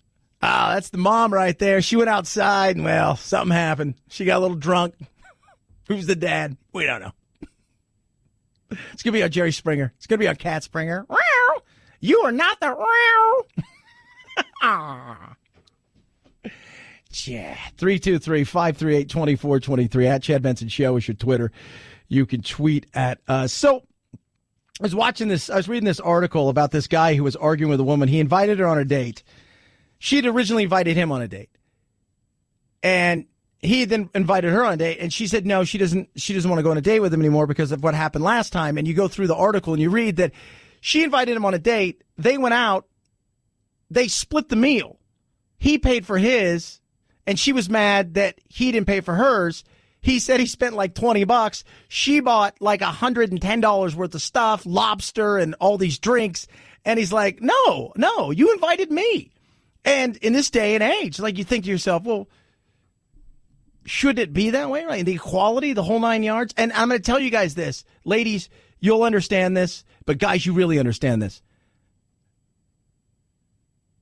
Oh, that's the mom right there. She went outside and, well, something happened. She got a little drunk. Who's the dad? We don't know. It's going to be on Jerry Springer. It's going to be on Cat Springer. You are not the... Yeah. 323-538-2423 at Chad Benson Show is your Twitter. You can tweet at us. So I was reading this article about this guy who was arguing with a woman. He invited her on a date. She had originally invited him on a date, and he then invited her on a date, and she said no, she doesn't want to go on a date with him anymore because of what happened last time. And you go through the article and you read that she invited him on a date. They went out. They split the meal. He paid for his, and she was mad that he didn't pay for hers. He said he spent like $20. She bought like $110 worth of stuff, lobster and all these drinks. And he's like, no, you invited me. And in this day and age, like you think to yourself, well, should it be that way, right? The equality, the whole 9 yards. And I'm going to tell you guys this. Ladies, you'll understand this. But guys, you really understand this.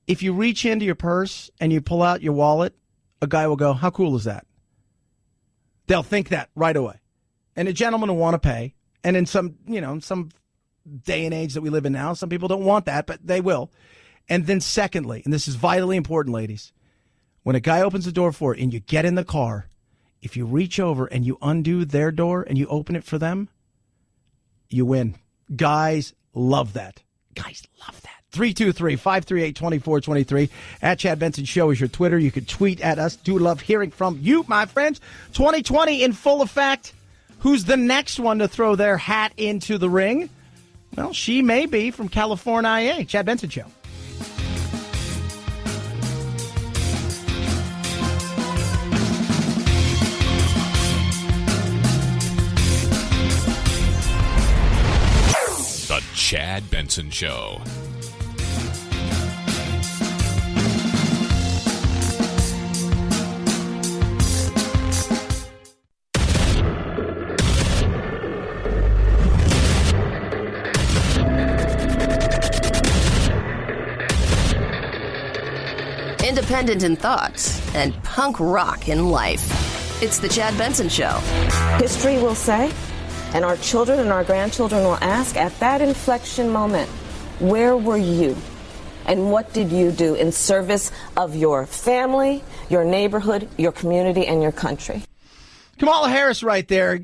if you reach into your purse and you pull out your wallet, a guy will go, how cool is that? They'll think that right away. And a gentleman will want to pay. And in some day and age that we live in now, some people don't want that, but they will. And then secondly, and this is vitally important, ladies, when a guy opens the door for it and you get in the car, if you reach over and you undo their door and you open it for them, you win. Guys love that. Guys love that. 323-538-2423. At Chad Benson Show is your Twitter. You can tweet at us. Do love hearing from you, my friends. 2020 in full effect. Who's the next one to throw their hat into the ring? Well, she may be from California. Chad Benson Show. The Chad Benson Show. Independent in thought and punk rock in life. It's the Chad Benson Show. History will say, and our children and our grandchildren will ask, at that inflection moment, where were you? And what did you do in service of your family, your neighborhood, your community, and your country? Kamala Harris right there.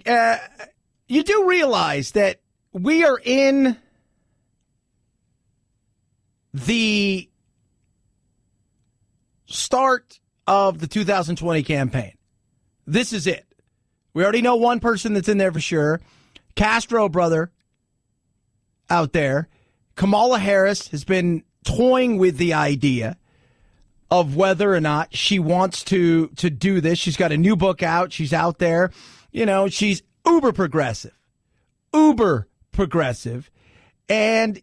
You do realize that we are in the start of the 2020 campaign. This is it. We already know one person that's in there for sure. Castro brother out there. Kamala Harris has been toying with the idea of whether or not she wants to do this. She's got a new book out. She's out there. She's uber progressive. And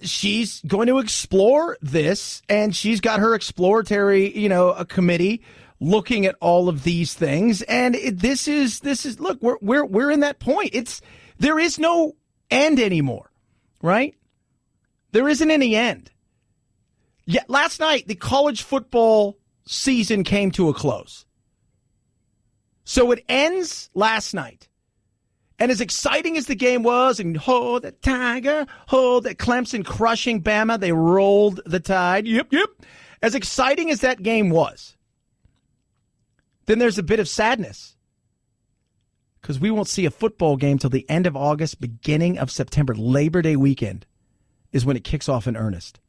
she's going to explore this, and she's got her exploratory, a committee looking at all of these things. And this is look, we're in that point. There is no end anymore, right? There isn't any end. Yeah, last night the college football season came to a close. So it ends last night. And as exciting as the game was, and the Tiger, that Clemson crushing Bama, they rolled the Tide. Yep. As exciting as that game was, then there's a bit of sadness. Because we won't see a football game till the end of August, beginning of September. Labor Day weekend is when it kicks off in earnest.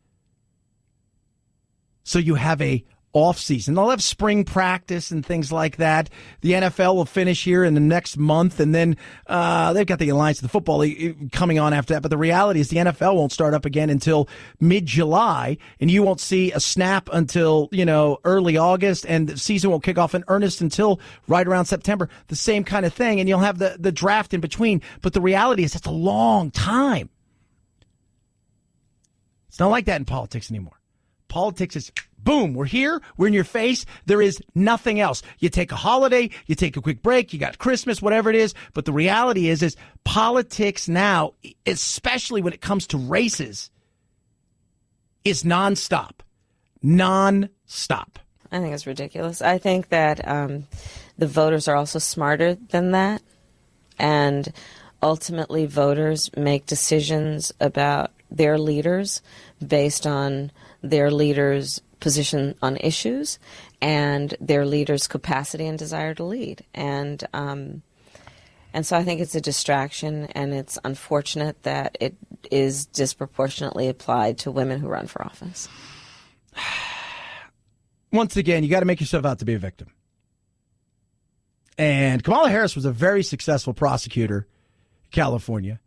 So you have a off season. They'll have spring practice and things like that. The NFL will finish here in the next month, and then they've got the Alliance of the Football League coming on after that. But the reality is the NFL won't start up again until mid-July, and you won't see a snap until, early August, and the season won't kick off in earnest until right around September. The same kind of thing, and you'll have the draft in between. But the reality is it's a long time. It's not like that in politics anymore. Politics is, boom, we're here, we're in your face, there is nothing else. You take a holiday, you take a quick break, you got Christmas, whatever it is, but the reality is politics now, especially when it comes to races, is nonstop. Nonstop. I think it's ridiculous. I think that the voters are also smarter than that, and ultimately voters make decisions about their leaders based on their leaders' position on issues and their leaders' capacity and desire to lead. And so I think it's a distraction, and it's unfortunate that it is disproportionately applied to women who run for office. Once again, you got to make yourself out to be a victim. And Kamala Harris was a very successful prosecutor in California.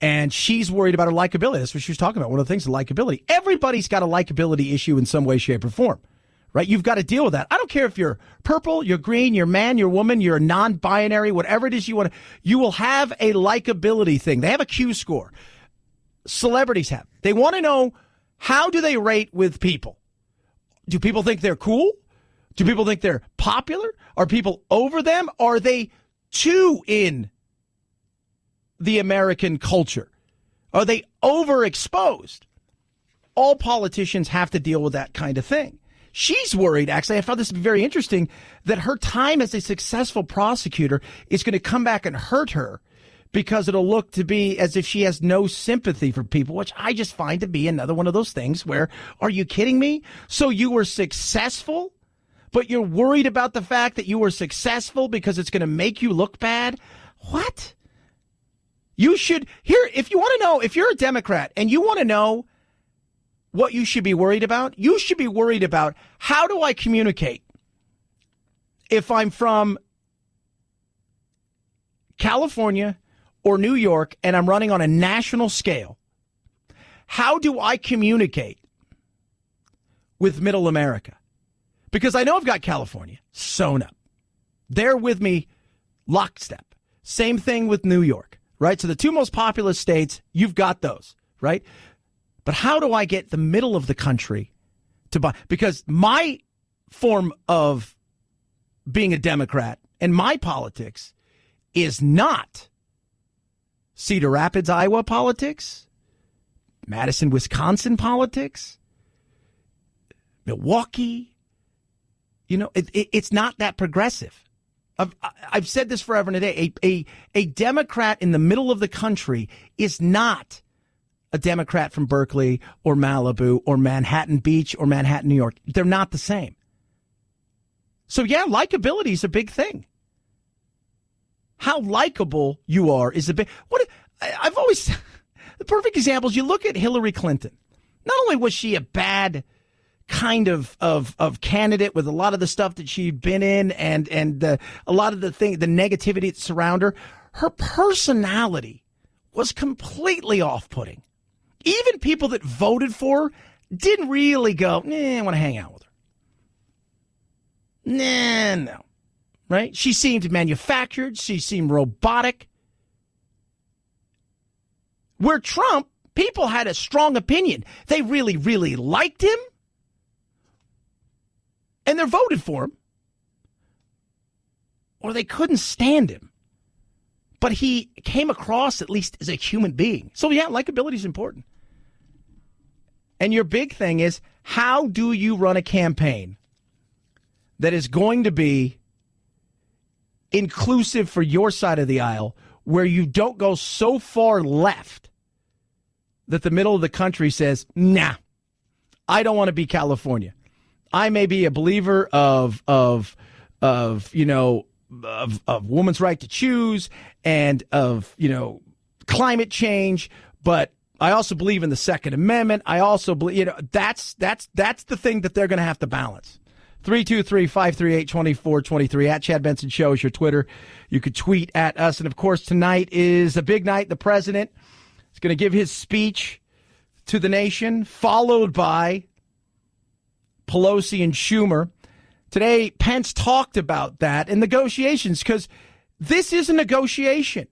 And she's worried about her likability. That's what she was talking about. One of the things is likability. Everybody's got a likability issue in some way, shape, or form, right? You've got to deal with that. I don't care if you're purple, you're green, you're man, you're woman, you're non-binary, whatever it is you want to. You will have a likability thing. They have a Q score. Celebrities have. They want to know, how do they rate with people? Do people think they're cool? Do people think they're popular? Are people over them? Are they too in the American culture? Are they overexposed? all politicians have to deal with that kind of thing. She's worried, actually, I found this to be very interesting, that her time as a successful prosecutor is going to come back and hurt her because it'll look to be as if she has no sympathy for people, which I just find to be another one of those things where, are you kidding me? So you were successful, but you're worried about the fact that you were successful because it's going to make you look bad? What? You should, if you want to know, if you're a Democrat and you want to know what you should be worried about, you should be worried about, how do I communicate if I'm from California or New York and I'm running on a national scale? How do I communicate with middle America? Because I know I've got California sewn up. They're with me lockstep. Same thing with New York, right? So the two most populous states, you've got those, right? But how do I get the middle of the country to buy? Because my form of being a Democrat and my politics is not Cedar Rapids, Iowa politics, Madison, Wisconsin politics, Milwaukee. You know, it's not that progressive. I've said this forever and a day. A Democrat in the middle of the country is not a Democrat from Berkeley or Malibu or Manhattan Beach or Manhattan, New York. They're not the same. So, yeah, likability is a big thing. How likable you are is a big... I've always... The perfect example is you look at Hillary Clinton. Not only was she a bad kind of candidate with a lot of the stuff that she'd been in and a lot of the negativity that surround her, her personality was completely off-putting. Even people that voted for her didn't really go, I want to hang out with her. No. Right? She seemed manufactured. She seemed robotic. Where Trump, people had a strong opinion. They really, really liked him. And they voted for him. Or they couldn't stand him. But he came across at least as a human being. So, yeah, likability is important. And your big thing is, how do you run a campaign that is going to be inclusive for your side of the aisle, where you don't go so far left that the middle of the country says, nah, I don't want to be California. I may be a believer of women's right to choose and of, climate change, but I also believe in the Second Amendment. I also believe, that's the thing that they're going to have to balance. 323-538-2423 at Chad Benson Show is your Twitter. You could tweet at us. And of course, tonight is a big night. The president is going to give his speech to the nation, followed by Pelosi and Schumer. Today, Pence talked about that in negotiations, because this is a negotiation.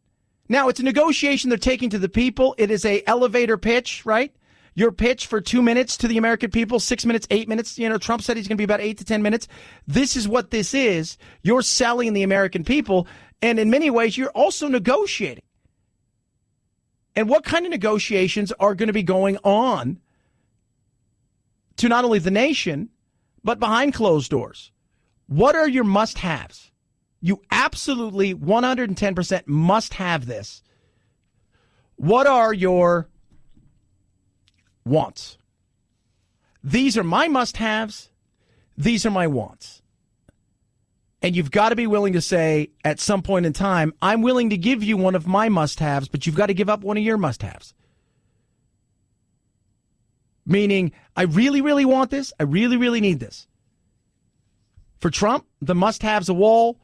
Now, it's a negotiation they're taking to the people. It is a elevator pitch, right? Your pitch for 2 minutes to the American people, 6 minutes, 8 minutes. Trump said he's going to be about 8 to 10 minutes. This is what this is. You're selling the American people. And in many ways, you're also negotiating. And what kind of negotiations are going to be going on to not only the nation, but behind closed doors? What are your must-haves? You absolutely 110% must have this. What are your wants? These are my must-haves. These are my wants. And you've got to be willing to say at some point in time, I'm willing to give you one of my must-haves, but you've got to give up one of your must-haves. Meaning, I really, really want this. I really, really need this. For Trump, the must-have's a wall.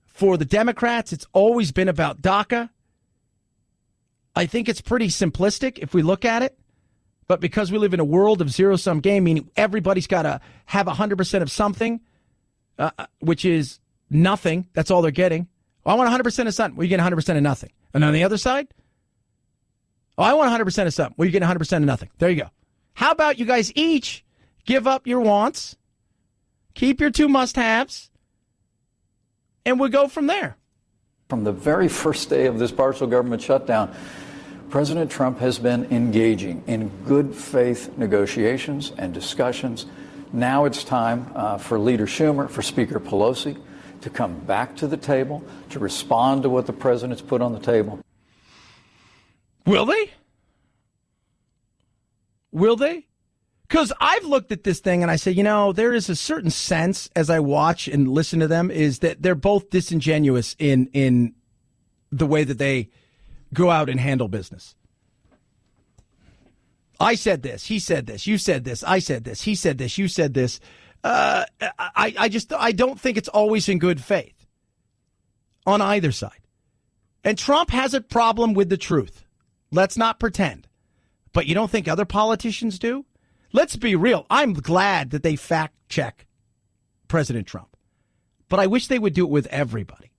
For the Democrats, it's always been about DACA. I think it's pretty simplistic if we look at it. But because we live in a world of zero-sum game, meaning everybody's got to have 100% of something, which is nothing. That's all they're getting. Oh, I want 100% of something. Well, you get 100% of nothing. And on the other side, I want 100% of something. Well, you get 100% of nothing. There you go. How about you guys each give up your wants, keep your two must-haves, and we'll go from there. From the very first day of this partial government shutdown, President Trump has been engaging in good faith negotiations and discussions. Now it's time for Leader Schumer, for Speaker Pelosi to come back to the table, to respond to what the president's put on the table. Will they? Will they? Because I've looked at this thing and I say, there is a certain sense as I watch and listen to them is that they're both disingenuous in the way that they go out and handle business. I said this, he said this, you said this, I said this, he said this, you said this. I don't think it's always in good faith on either side. And Trump has a problem with the truth. Let's not pretend. But you don't think other politicians do? Let's be real. I'm glad that they fact check President Trump. But I wish they would do it with everybody.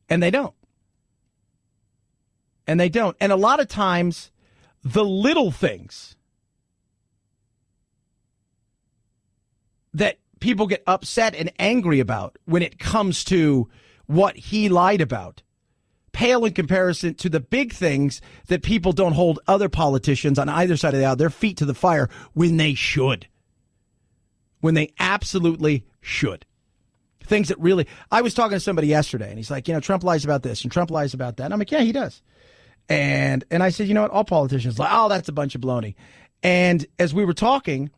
And they don't. And they don't. And a lot of times, the little things that people get upset and angry about when it comes to what he lied about pale in comparison to the big things that people don't hold other politicians on either side of the aisle, their feet to the fire when they should. When they absolutely should. Things that really, I was talking to somebody yesterday and he's like, Trump lies about this and Trump lies about that. And I'm like, yeah, he does. And I said, you know what? All politicians lie. Oh, that's a bunch of baloney. And as we were talking,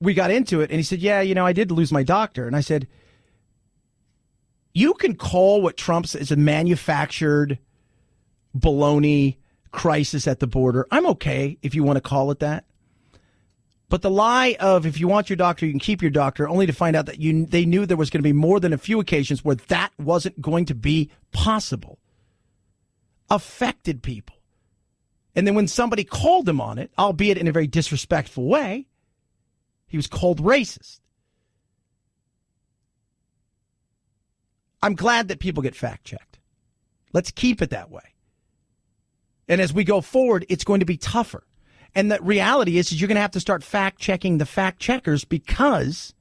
we got into it and he said, yeah, I did lose my doctor. And I said, you can call what Trump says a manufactured baloney crisis at the border. I'm okay if you want to call it that. But the lie of if you want your doctor, you can keep your doctor, only to find out that they knew there was going to be more than a few occasions where that wasn't going to be possible, affected people. And then when somebody called him on it, albeit in a very disrespectful way, he was called racist. I'm glad that people get fact-checked. Let's keep it that way. And as we go forward, it's going to be tougher. And the reality is you're going to have to start fact-checking the fact-checkers because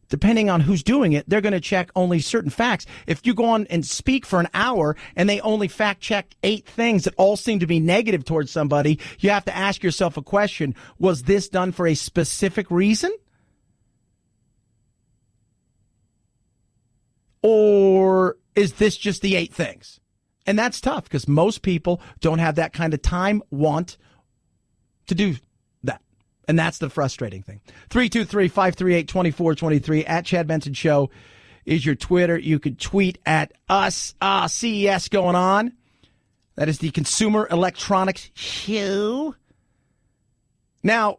depending on who's doing it, they're going to check only certain facts. If you go on and speak for an hour and they only fact-check 8 things that all seem to be negative towards somebody, you have to ask yourself a question. Was this done for a specific reason? Or is this just the 8 things? And that's tough because most people don't have that kind of time, want to do that. And that's the frustrating thing. 323-538-2423 at Chad Benson Show is your Twitter. You could tweet at us. CES going on. That is the Consumer Electronics Show. Now,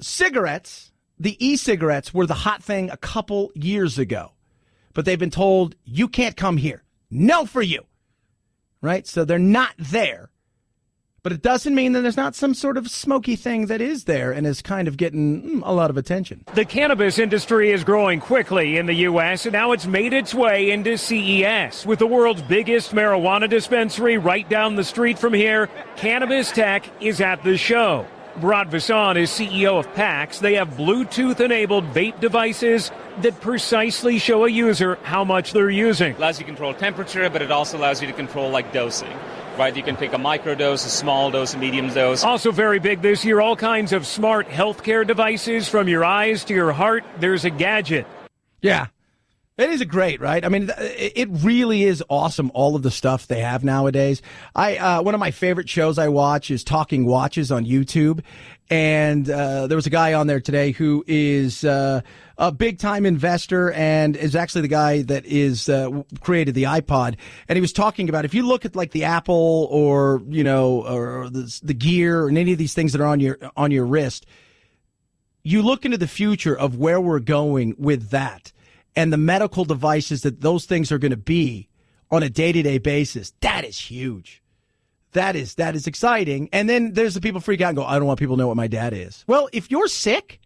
cigarettes, the e-cigarettes were the hot thing a couple years ago. But they've been told, you can't come here. No for you. Right? So they're not there. But it doesn't mean that there's not some sort of smoky thing that is there and is kind of getting a lot of attention. The cannabis industry is growing quickly in the U.S., and now it's made its way into CES. With the world's biggest marijuana dispensary right down the street from here, Cannabis Tech is at the show. Brad Vasson is CEO of PAX. They have Bluetooth-enabled vape devices that precisely show a user how much they're using. Allows you to control temperature, but it also allows you to control dosing. Right, you can pick a micro dose, a small dose, a medium dose. Also very big this year, all kinds of smart healthcare devices from your eyes to your heart. There's a gadget. Yeah. It is great, right? I mean, it really is awesome, all of the stuff they have nowadays. One of my favorite shows I watch is Talking Watches on YouTube. And there was a guy on there today who is a big-time investor and is actually the guy that is created the iPod. And he was talking about if you look at like the Apple or, or the Gear and any of these things that are on your wrist, you look into the future of where we're going with that. And the medical devices that those things are going to be on a day-to-day basis, that is huge. That is exciting. And then there's the people freak out and go, I don't want people to know what my dad is. Well, if you're sick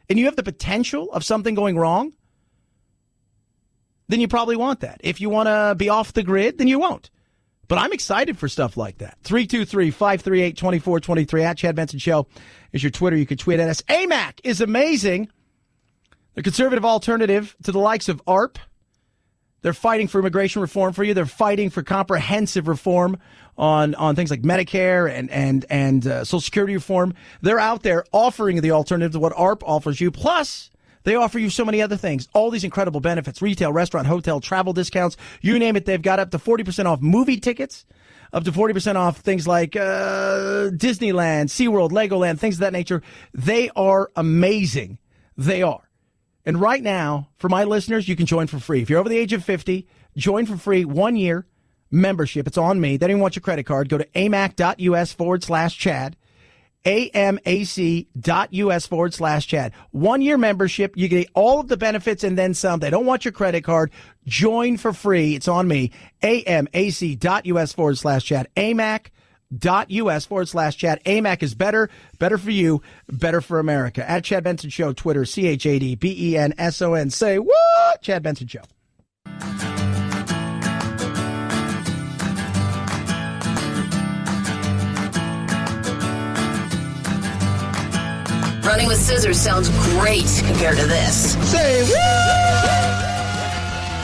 and you have the potential of something going wrong, then you probably want that. If you want to be off the grid, then you won't. But I'm excited for stuff like that. 323-538-2423 at Chad Benson Show is your Twitter. You can tweet at us. AMAC is amazing. The conservative alternative to the likes of ARP. They're fighting for immigration reform for you. They're fighting for comprehensive reform on things like Medicare and Social Security reform. They're out there offering the alternative to what ARP offers you. Plus, they offer you so many other things. All these incredible benefits, retail, restaurant, hotel, travel discounts, you name it. They've got up to 40% off movie tickets, up to 40% off things like Disneyland, SeaWorld, Legoland, things of that nature. They are amazing. They are. And right now, for my listeners, you can join for free. If you're over the age of 50, join for free 1 year membership. It's on me. They don't even want your credit card. Go to amac.us/Chad. amac.us/Chad. 1 year membership. You get all of the benefits and then some. They don't want your credit card. Join for free. It's on me. amac.us/Chad. amac.us/Chad. AMAC is better for you, better for America. At Chad Benson Show, Twitter, ChadBenson. Say what? Chad Benson Show. Running with scissors sounds great compared to this. Say what?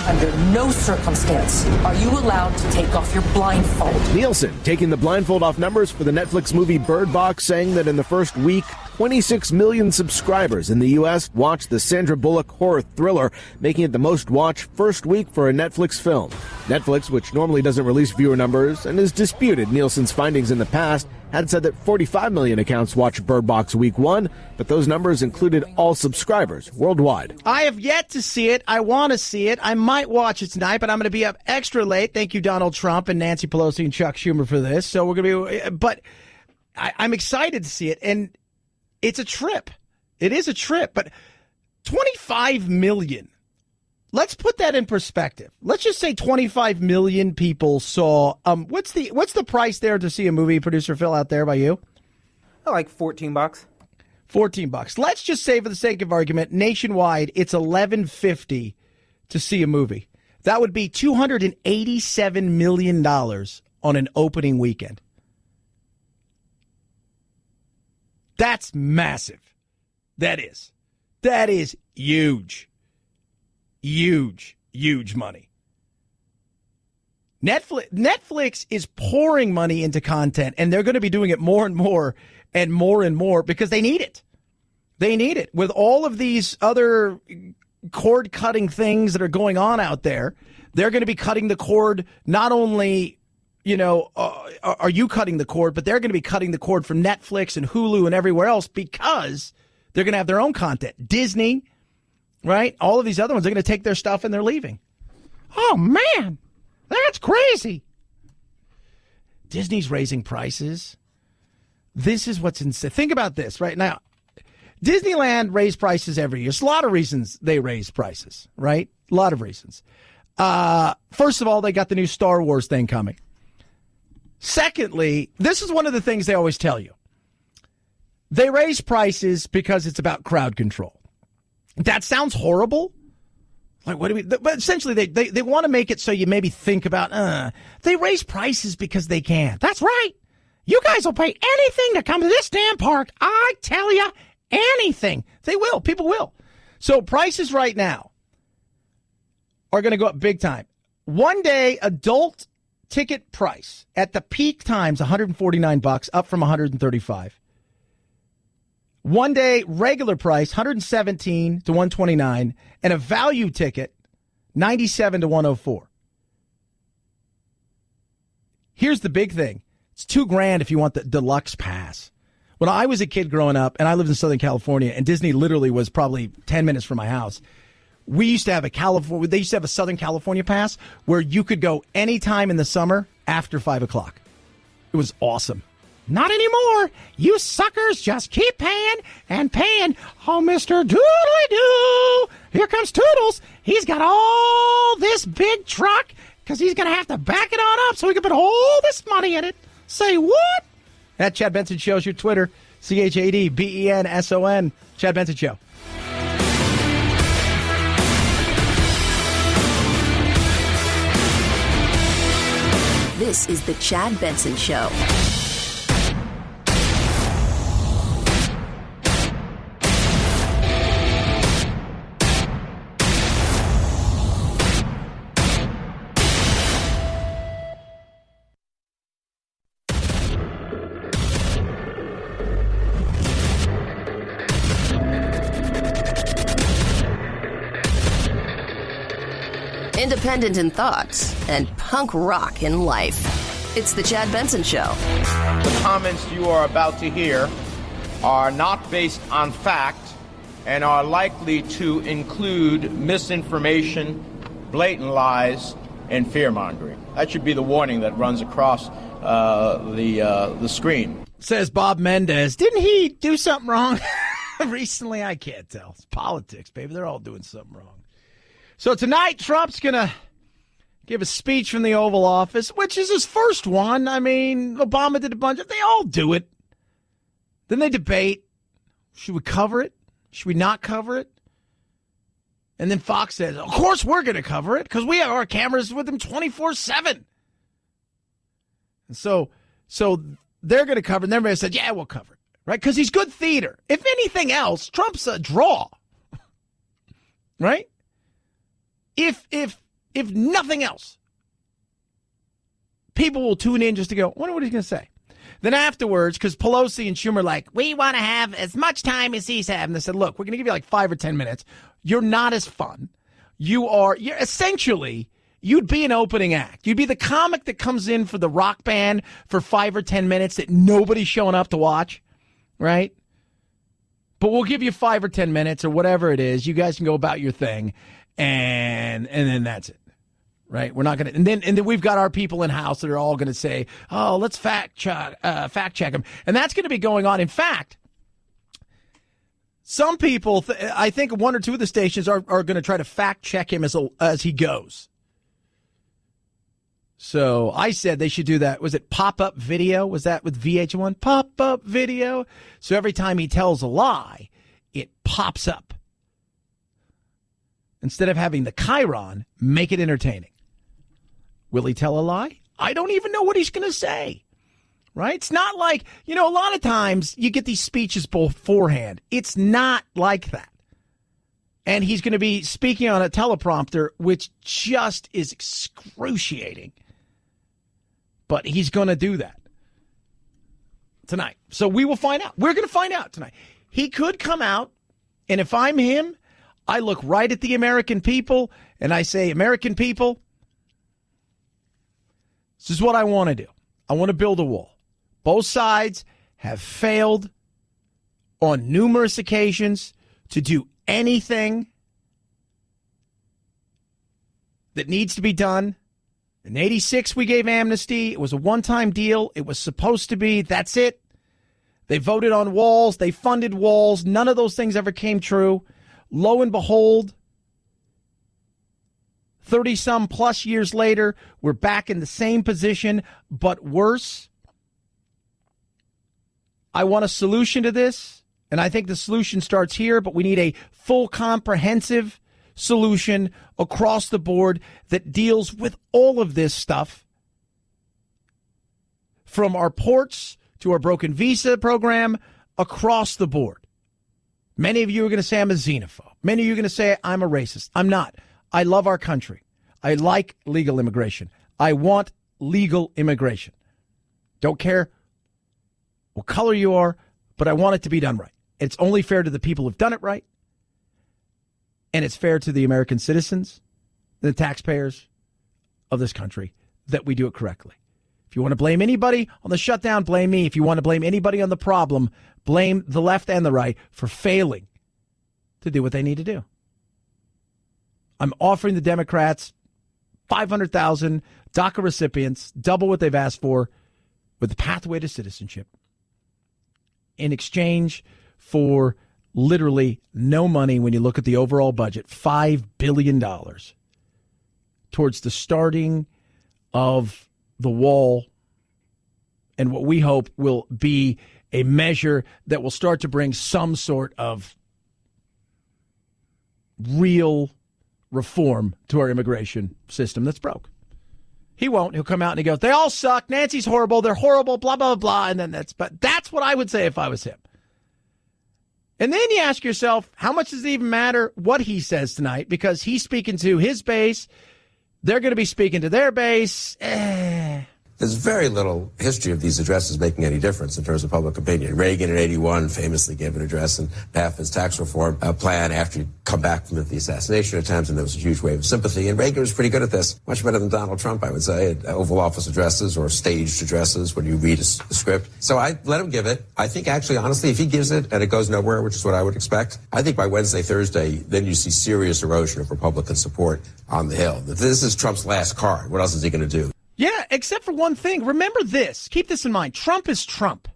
Under no circumstance are you allowed to take off your blindfold. Nielsen taking the blindfold off numbers for the Netflix movie Bird Box, saying that in the first week, 26 million subscribers in the U.S. watched the Sandra Bullock horror thriller, making it the most watched first week for a Netflix film. Netflix, which normally doesn't release viewer numbers and has disputed Nielsen's findings in the past, had said that 45 million accounts watched Bird Box week 1, but those numbers included all subscribers worldwide. I have yet to see it. I want to see it. I might watch it tonight, but I'm going to be up extra late. Thank you, Donald Trump and Nancy Pelosi and Chuck Schumer, for this. So we're going to be, but I'm excited to see it. And it's a trip. It is a trip, but 25 million. Let's put that in perspective. Let's just say 25 million people saw. What's the price there to see a movie, producer Phil, out there by you? Like $14. $14. Let's just say, for the sake of argument, nationwide, it's $11.50 to see a movie. That would be $287 million on an opening weekend. That's massive. That is huge. Huge money. Netflix is pouring money into content, and they're going to be doing it more and more and more and more because they need it. They need it. With all of these other cord-cutting things that are going on out there, they're going to be cutting the cord. Not only, are you cutting the cord, but they're going to be cutting the cord from Netflix and Hulu and everywhere else because they're going to have their own content. Disney, right? All of these other ones, they're going to take their stuff and they're leaving. Oh, man, that's crazy. Disney's raising prices. This is what's insane. Think about this right now. Disneyland raised prices every year. There's a lot of reasons they raise prices, right? A lot of reasons. First of all, they got the new Star Wars thing coming. Secondly, this is one of the things they always tell you. They raise prices because it's about crowd control. That sounds horrible. Like, what do we? But essentially, they want to make it so you maybe think about. They raise prices because they can. That's right. You guys will pay anything to come to this damn park. I tell you, anything. They will. People will. So prices right now are going to go up big time. One day adult ticket price at the peak times $149, up from $135. 1 day regular price $117 to $129, and a value ticket $97 to $104. Here's the big thing. It's $2,000 if you want the deluxe pass. When I was a kid growing up, and I lived in Southern California, and Disney literally was probably 10 minutes from my house, they used to have a Southern California pass where you could go anytime in the summer after 5 o'clock. It was awesome. Not anymore. You suckers just keep paying and paying. Oh, Mr. Doodly-Doo. Here comes Toodles. He's got all this big truck because he's going to have to back it on up so he can put all this money in it. Say what? That Chad Benson Show's your Twitter. ChadBenson. Chad Benson Show. This is the Chad Benson Show. independent in thoughts, and punk rock in life. It's the Chad Benson Show. The comments you are about to hear are not based on fact and are likely to include misinformation, blatant lies, and fear-mongering. That should be the warning that runs across the screen. Says Bob Mendez. Didn't he do something wrong recently? I can't tell. It's politics, baby. They're all doing something wrong. So tonight, Trump's going to give a speech from the Oval Office, which is his first one. I mean, Obama did a bunch of, they all do it. Then they debate. Should we cover it? Should we not cover it? And then Fox says, of course we're going to cover it because we have our cameras with them 24/7. And so they're going to cover it. And everybody said, yeah, we'll cover it. Right? Because he's good theater. If anything else, Trump's a draw. Right? If nothing else, people will tune in just to go, I wonder what he's going to say. Then afterwards, because Pelosi and Schumer are like, we want to have as much time as he's having. They said, look, we're going to give you like 5 or 10 minutes. You're not as fun. You're essentially, you'd be an opening act. You'd be the comic that comes in for the rock band for 5 or 10 minutes that nobody's showing up to watch, right? But we'll give you 5 or 10 minutes or whatever it is. You guys can go about your thing, and then that's it. Right, we're not going to, and then we've got our people in house that are all going to say, "Oh, let's fact check them," and that's going to be going on. In fact, some people, I think, 1 or 2 of the stations are going to try to fact check him as he goes. So I said they should do that. Was it pop-up video? Was that with VH1? Pop-up video. So every time he tells a lie, it pops up. Instead of having the chyron, make it entertaining. Will he tell a lie? I don't even know what he's going to say, right? It's not like, a lot of times you get these speeches beforehand. It's not like that. And he's going to be speaking on a teleprompter, which just is excruciating. But he's going to do that tonight. So we will find out. We're going to find out tonight. He could come out, and if I'm him, I look right at the American people, and I say, American people, this is what I want to do. I want to build a wall. Both sides have failed on numerous occasions to do anything that needs to be done. In 86, we gave amnesty. It was a one-time deal. It was supposed to be. That's it. They voted on walls. They funded walls. None of those things ever came true. Lo and behold, 30-some plus years later, we're back in the same position, but worse. I want a solution to this, and I think the solution starts here, but we need a full, comprehensive solution across the board that deals with all of this stuff, from our ports to our broken visa program, across the board. Many of you are going to say I'm a xenophobe. Many of you are going to say I'm a racist. I'm not. I love our country. I like legal immigration. I want legal immigration. Don't care what color you are, but I want it to be done right. It's only fair to the people who've done it right, and it's fair to the American citizens, the taxpayers of this country, that we do it correctly. If you want to blame anybody on the shutdown, blame me. If you want to blame anybody on the problem, blame the left and the right for failing to do what they need to do. I'm offering the Democrats 500,000 DACA recipients, double what they've asked for, with a pathway to citizenship in exchange for literally no money when you look at the overall budget, $5 billion towards the starting of the wall and what we hope will be a measure that will start to bring some sort of real reform to our immigration system that's broke. He won't. He'll come out and he goes, they all suck. Nancy's horrible. They're horrible, blah, blah, blah. And then that's what I would say if I was him. And then you ask yourself, how much does it even matter what he says tonight? Because he's speaking to his base. They're going to be speaking to their base. There's very little history of these addresses making any difference in terms of public opinion. Reagan in 81 famously gave an address in half his tax reform plan after he'd come back from the assassination attempts, and there was a huge wave of sympathy. And Reagan was pretty good at this, much better than Donald Trump, I would say, at Oval Office addresses or staged addresses when you read a script. So I let him give it. I think actually, honestly, if he gives it and it goes nowhere, which is what I would expect, I think by Wednesday, Thursday, then you see serious erosion of Republican support on the Hill. This is Trump's last card. What else is he going to do? Yeah, except for one thing. Remember this. Keep this in mind. Trump is Trump.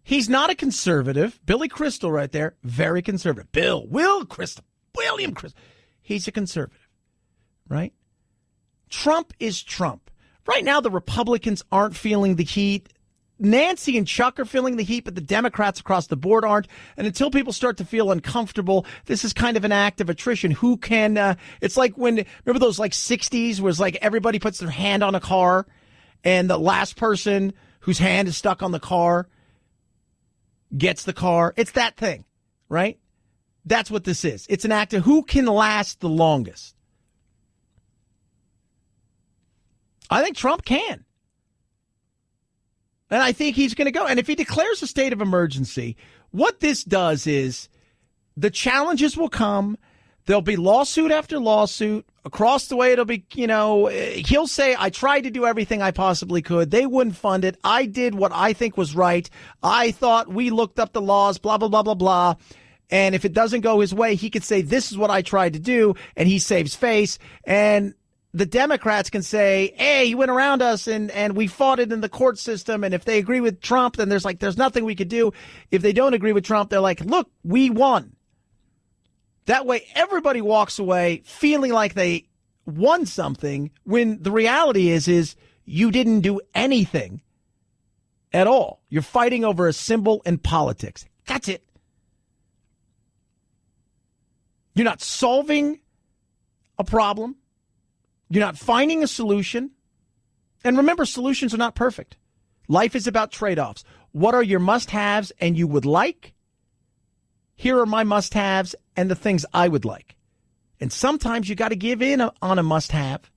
He's not a conservative. Billy Crystal right there, very conservative. William Crystal. He's a conservative, right? Trump is Trump. Right now, the Republicans aren't feeling the heat. Nancy and Chuck are feeling the heat, but the Democrats across the board aren't. And until people start to feel uncomfortable, this is kind of an act of attrition. Who can, it's like when, remember those like 60s was like everybody puts their hand on a car and the last person whose hand is stuck on the car gets the car. It's that thing, right? That's what this is. It's an act of who can last the longest. I think Trump can. And I think he's going to go. And if he declares a state of emergency, what this does is the challenges will come. There'll be lawsuit after lawsuit. Across the way, it'll be, he'll say, I tried to do everything I possibly could. They wouldn't fund it. I did what I think was right. I thought we looked up the laws, blah, blah, blah, blah, blah. And if it doesn't go his way, he could say, this is what I tried to do. And he saves face. And the Democrats can say, hey, you went around us and we fought it in the court system. And if they agree with Trump, then there's nothing we could do. If they don't agree with Trump, they're like, look, we won. That way, everybody walks away feeling like they won something when the reality is you didn't do anything at all. You're fighting over a symbol in politics. That's it. You're not solving a problem. You're not finding a solution. And remember, solutions are not perfect. Life is about trade-offs. What are your must-haves and you would like? Here are my must-haves and the things I would like. And sometimes you got to give in on a must-have.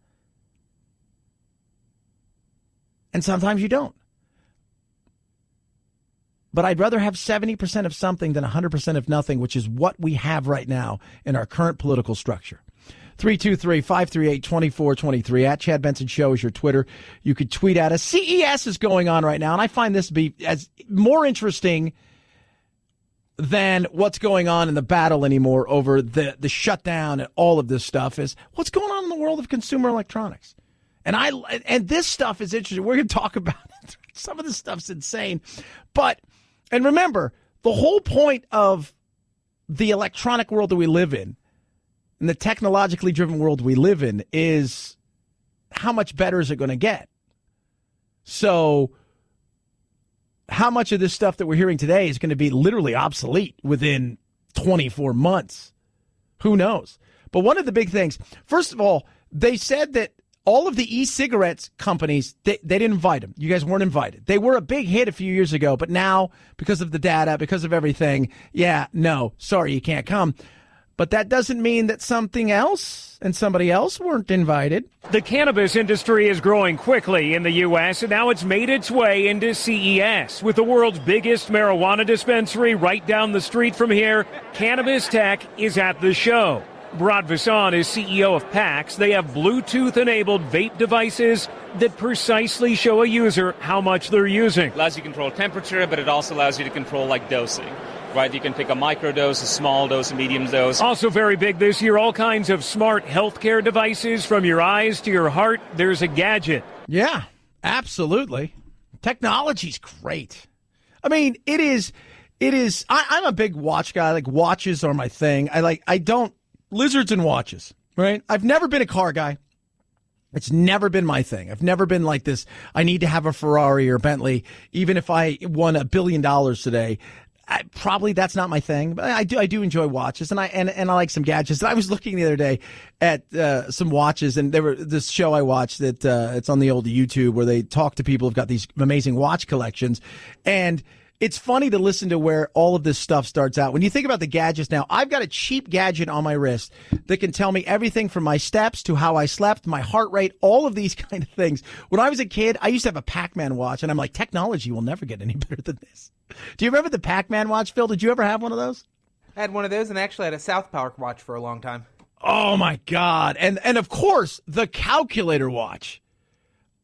And sometimes you don't. But I'd rather have 70% of something than 100% of nothing, which is what we have right now in our current political structure. 323-538-2423. At Chad Benson Show is your Twitter. You could tweet at us. CES is going on right now, and I find this to be as more interesting than what's going on in the battle anymore over the shutdown and all of this stuff is what's going on in the world of consumer electronics. And this stuff is interesting. We're going to talk about it. Some of this stuff's insane. And remember, the whole point of the electronic world that we live in and the technologically driven world we live in is how much better is it going to get? So how much of this stuff that we're hearing today is going to be literally obsolete within 24 months? Who knows? But one of the big things, first of all, they said that all of the e-cigarettes companies, they didn't invite them. You guys weren't invited. They were a big hit a few years ago, but now, because of the data, because of everything, no, sorry, you can't come. But that doesn't mean that something else and somebody else weren't invited. The cannabis industry is growing quickly in the U.S., and now it's made its way into CES. With the world's biggest marijuana dispensary right down the street from here, Cannabis Tech is at the show. Brad Vasson is CEO of PAX. They have Bluetooth-enabled vape devices that precisely show a user how much they're using. It allows you to control temperature, but it also allows you to control dosing. Right, you can pick a microdose, a small dose, a medium dose. Also very big this year, all kinds of smart healthcare devices from your eyes to your heart. There's a gadget. Yeah, absolutely. Technology's great. I mean, it is. I'm a big watch guy. Like, watches are my thing. Lizards and watches, right? I've never been a car guy. It's never been my thing. I've never been like this. I need to have a Ferrari or Bentley. Even if I won $1 billion today, probably that's not my thing. But I do enjoy watches, and I like some gadgets. And I was looking the other day at some watches, and there were this show I watched that it's on the old YouTube where they talk to people who've got these amazing watch collections, and it's funny to listen to where all of this stuff starts out. When you think about the gadgets now, I've got a cheap gadget on my wrist that can tell me everything from my steps to how I slept, my heart rate, all of these kind of things. When I was a kid, I used to have a Pac-Man watch, and I'm like, technology will never get any better than this. Do you remember the Pac-Man watch, Phil? Did you ever have one of those? I had one of those and actually had a South Park watch for a long time. Oh, my God. And of course, the calculator watch.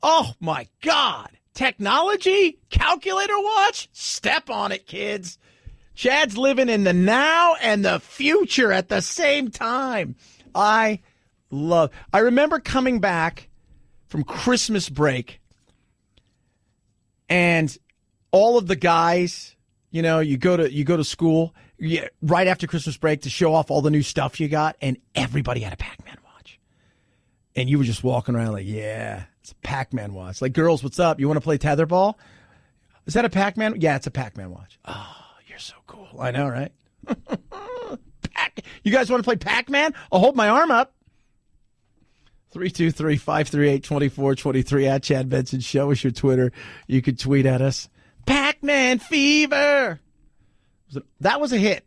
Oh, my God. Technology? Calculator watch? Step on it, kids. Chad's living in the now and the future at the same time. I remember coming back from Christmas break, and all of the guys, you know, you go to school right after Christmas break to show off all the new stuff you got, and everybody had a Pac-Man watch. And you were just walking around like, yeah, it's a Pac-Man watch. Like, girls, what's up? You want to play tetherball? Is that a Pac-Man? Yeah, it's a Pac-Man watch. Oh, you're so cool. I know, right? You guys want to play Pac-Man? I'll hold my arm up. 323-538-2423 at Chad Benson Show is your Twitter. You could tweet at us. Pac-Man fever. That was a hit.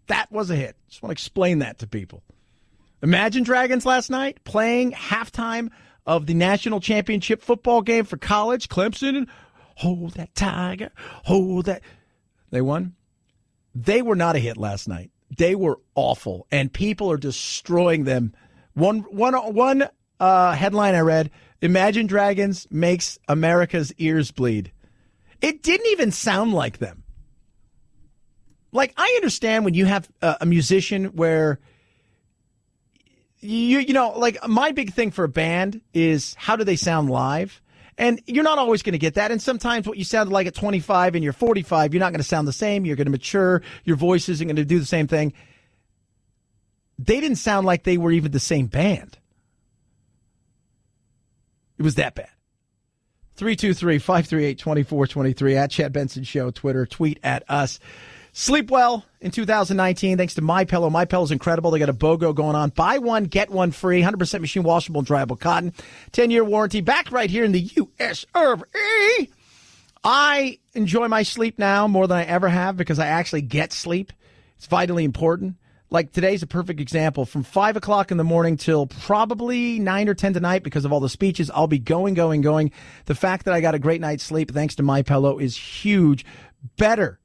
That was a hit. Just want to explain that to people. Imagine Dragons last night playing halftime of the national championship football game for college. Clemson, hold that tiger, hold that. They won. They were not a hit last night. They were awful, and people are destroying them. One headline I read, Imagine Dragons makes America's ears bleed. It didn't even sound like them. Like, I understand when you have a musician where you know, like, my big thing for a band is how do they sound live? And you're not always going to get that. And sometimes what you sounded like at 25 and you're 45, you're not going to sound the same. You're going to mature. Your voice isn't going to do the same thing. They didn't sound like they were even the same band. It was that bad. 323-538-2423 at Chad Benson Show, Twitter, tweet at us. Sleep well in 2019 thanks to MyPillow. MyPillow is incredible. They got a BOGO going on. Buy one, get one free. 100% machine washable and dryable cotton. 10-year warranty. Back right here in the U.S. of A. I enjoy my sleep now more than I ever have because I actually get sleep. It's vitally important. Like today's a perfect example. From 5 o'clock in the morning till probably 9 or 10 tonight because of all the speeches, I'll be going. The fact that I got a great night's sleep thanks to MyPillow is huge. Better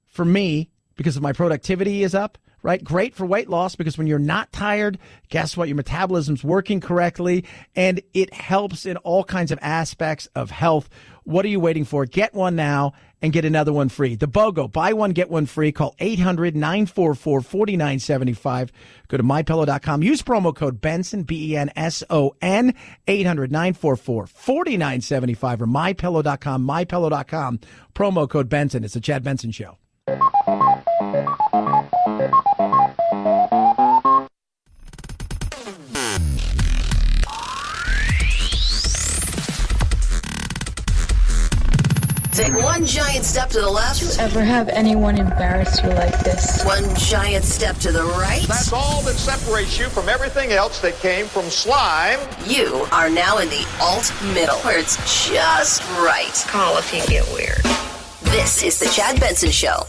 for me because of my productivity is up, right? Great for weight loss because when you're not tired, guess what? Your metabolism's working correctly, and it helps in all kinds of aspects of health. What are you waiting for? Get one now and get another one free. The BOGO, buy one, get one free. Call 800-944-4975. Go to MyPillow.com. Use promo code Benson, BENSON, 800-944-4975 or MyPillow.com, MyPillow.com. Promo code Benson. It's the Chad Benson Show. Take one giant step to the left. Did you ever have anyone embarrass you like this? One giant step to the right. That's all that separates you from everything else that came from slime. You are now in the alt-middle, where it's just right. Call if you get weird. This is the Chad Benson Show.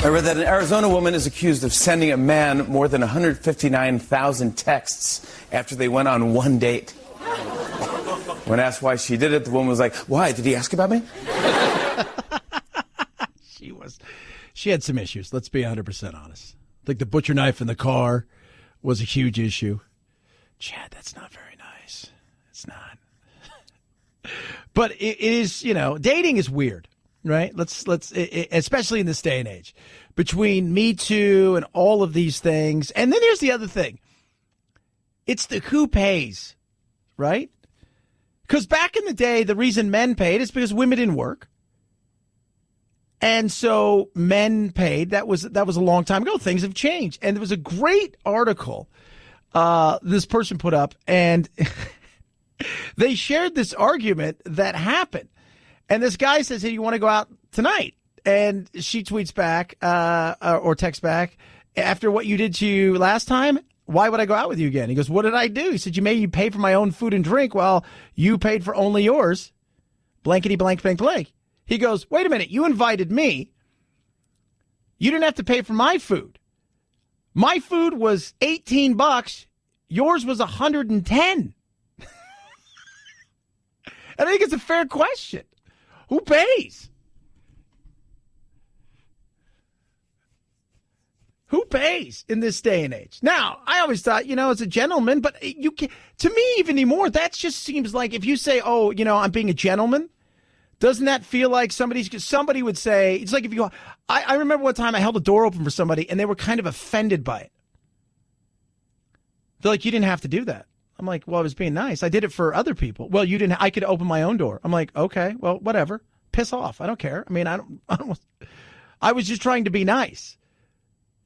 I read that an Arizona woman is accused of sending a man more than 159,000 texts after they went on one date. When asked why she did it, the woman was like, "Why? Did he ask about me?" She had some issues. Let's be 100% honest. I think the butcher knife in the car was a huge issue. Chad, that's not very nice. It's not. But it is, you know, dating is weird, right? Especially in this day and age, between Me Too and all of these things. And then here's the other thing. It's the who pays, right? Because back in the day, the reason men paid is because women didn't work. And so men paid. That was a long time ago. Things have changed. And there was a great article this person put up, and they shared this argument that happened. And this guy says, "Hey, you want to go out tonight?" And she tweets back or texts back, "After what you did to you last time, why would I go out with you again?" He goes, "What did I do?" He said, "You made me pay for my own food and drink while you paid for only yours. Blankety blank blank blank." He goes, wait a minute, you invited me. You didn't have to pay for my food. My food was $18. Yours was $110. And I think it's a fair question. Who pays? Who pays in this day and age? Now, I always thought, as a gentleman, but you can, to me, even anymore, that just seems like if you say, oh, I'm being a gentleman, doesn't that feel like somebody would say, it's like if you go, I remember one time I held a door open for somebody and they were kind of offended by it. They're like, you didn't have to do that. I'm like, well, I was being nice. I did it for other people. Well, you didn't. I could open my own door. I'm like, okay, well, whatever. Piss off. I don't care. I mean, I was just trying to be nice.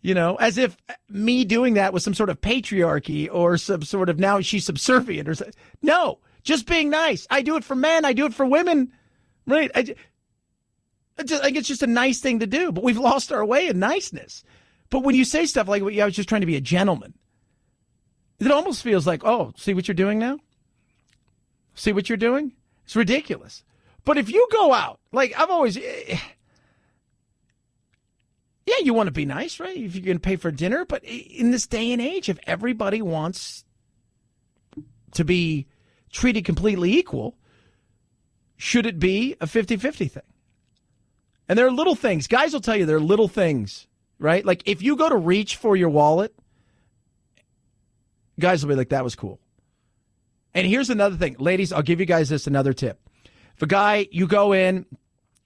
As if me doing that was some sort of patriarchy or some sort of now she's subservient or something. No, just being nice. I do it for men. I do it for women. Right. I think it's just a nice thing to do, but we've lost our way in niceness. But when you say stuff like, well, I was just trying to be a gentleman, it almost feels like, oh, see what you're doing now? See what you're doing? It's ridiculous. But if you go out, like I've always, yeah, you want to be nice, right? If you're going to pay for dinner. But in this day and age, if everybody wants to be treated completely equal, should it be a 50-50 thing? And there are little things. Guys will tell you there are little things, right? Like if you go to reach for your wallet, guys will be like, that was cool. And here's another thing. Ladies, I'll give you guys another tip. If a guy, you go in,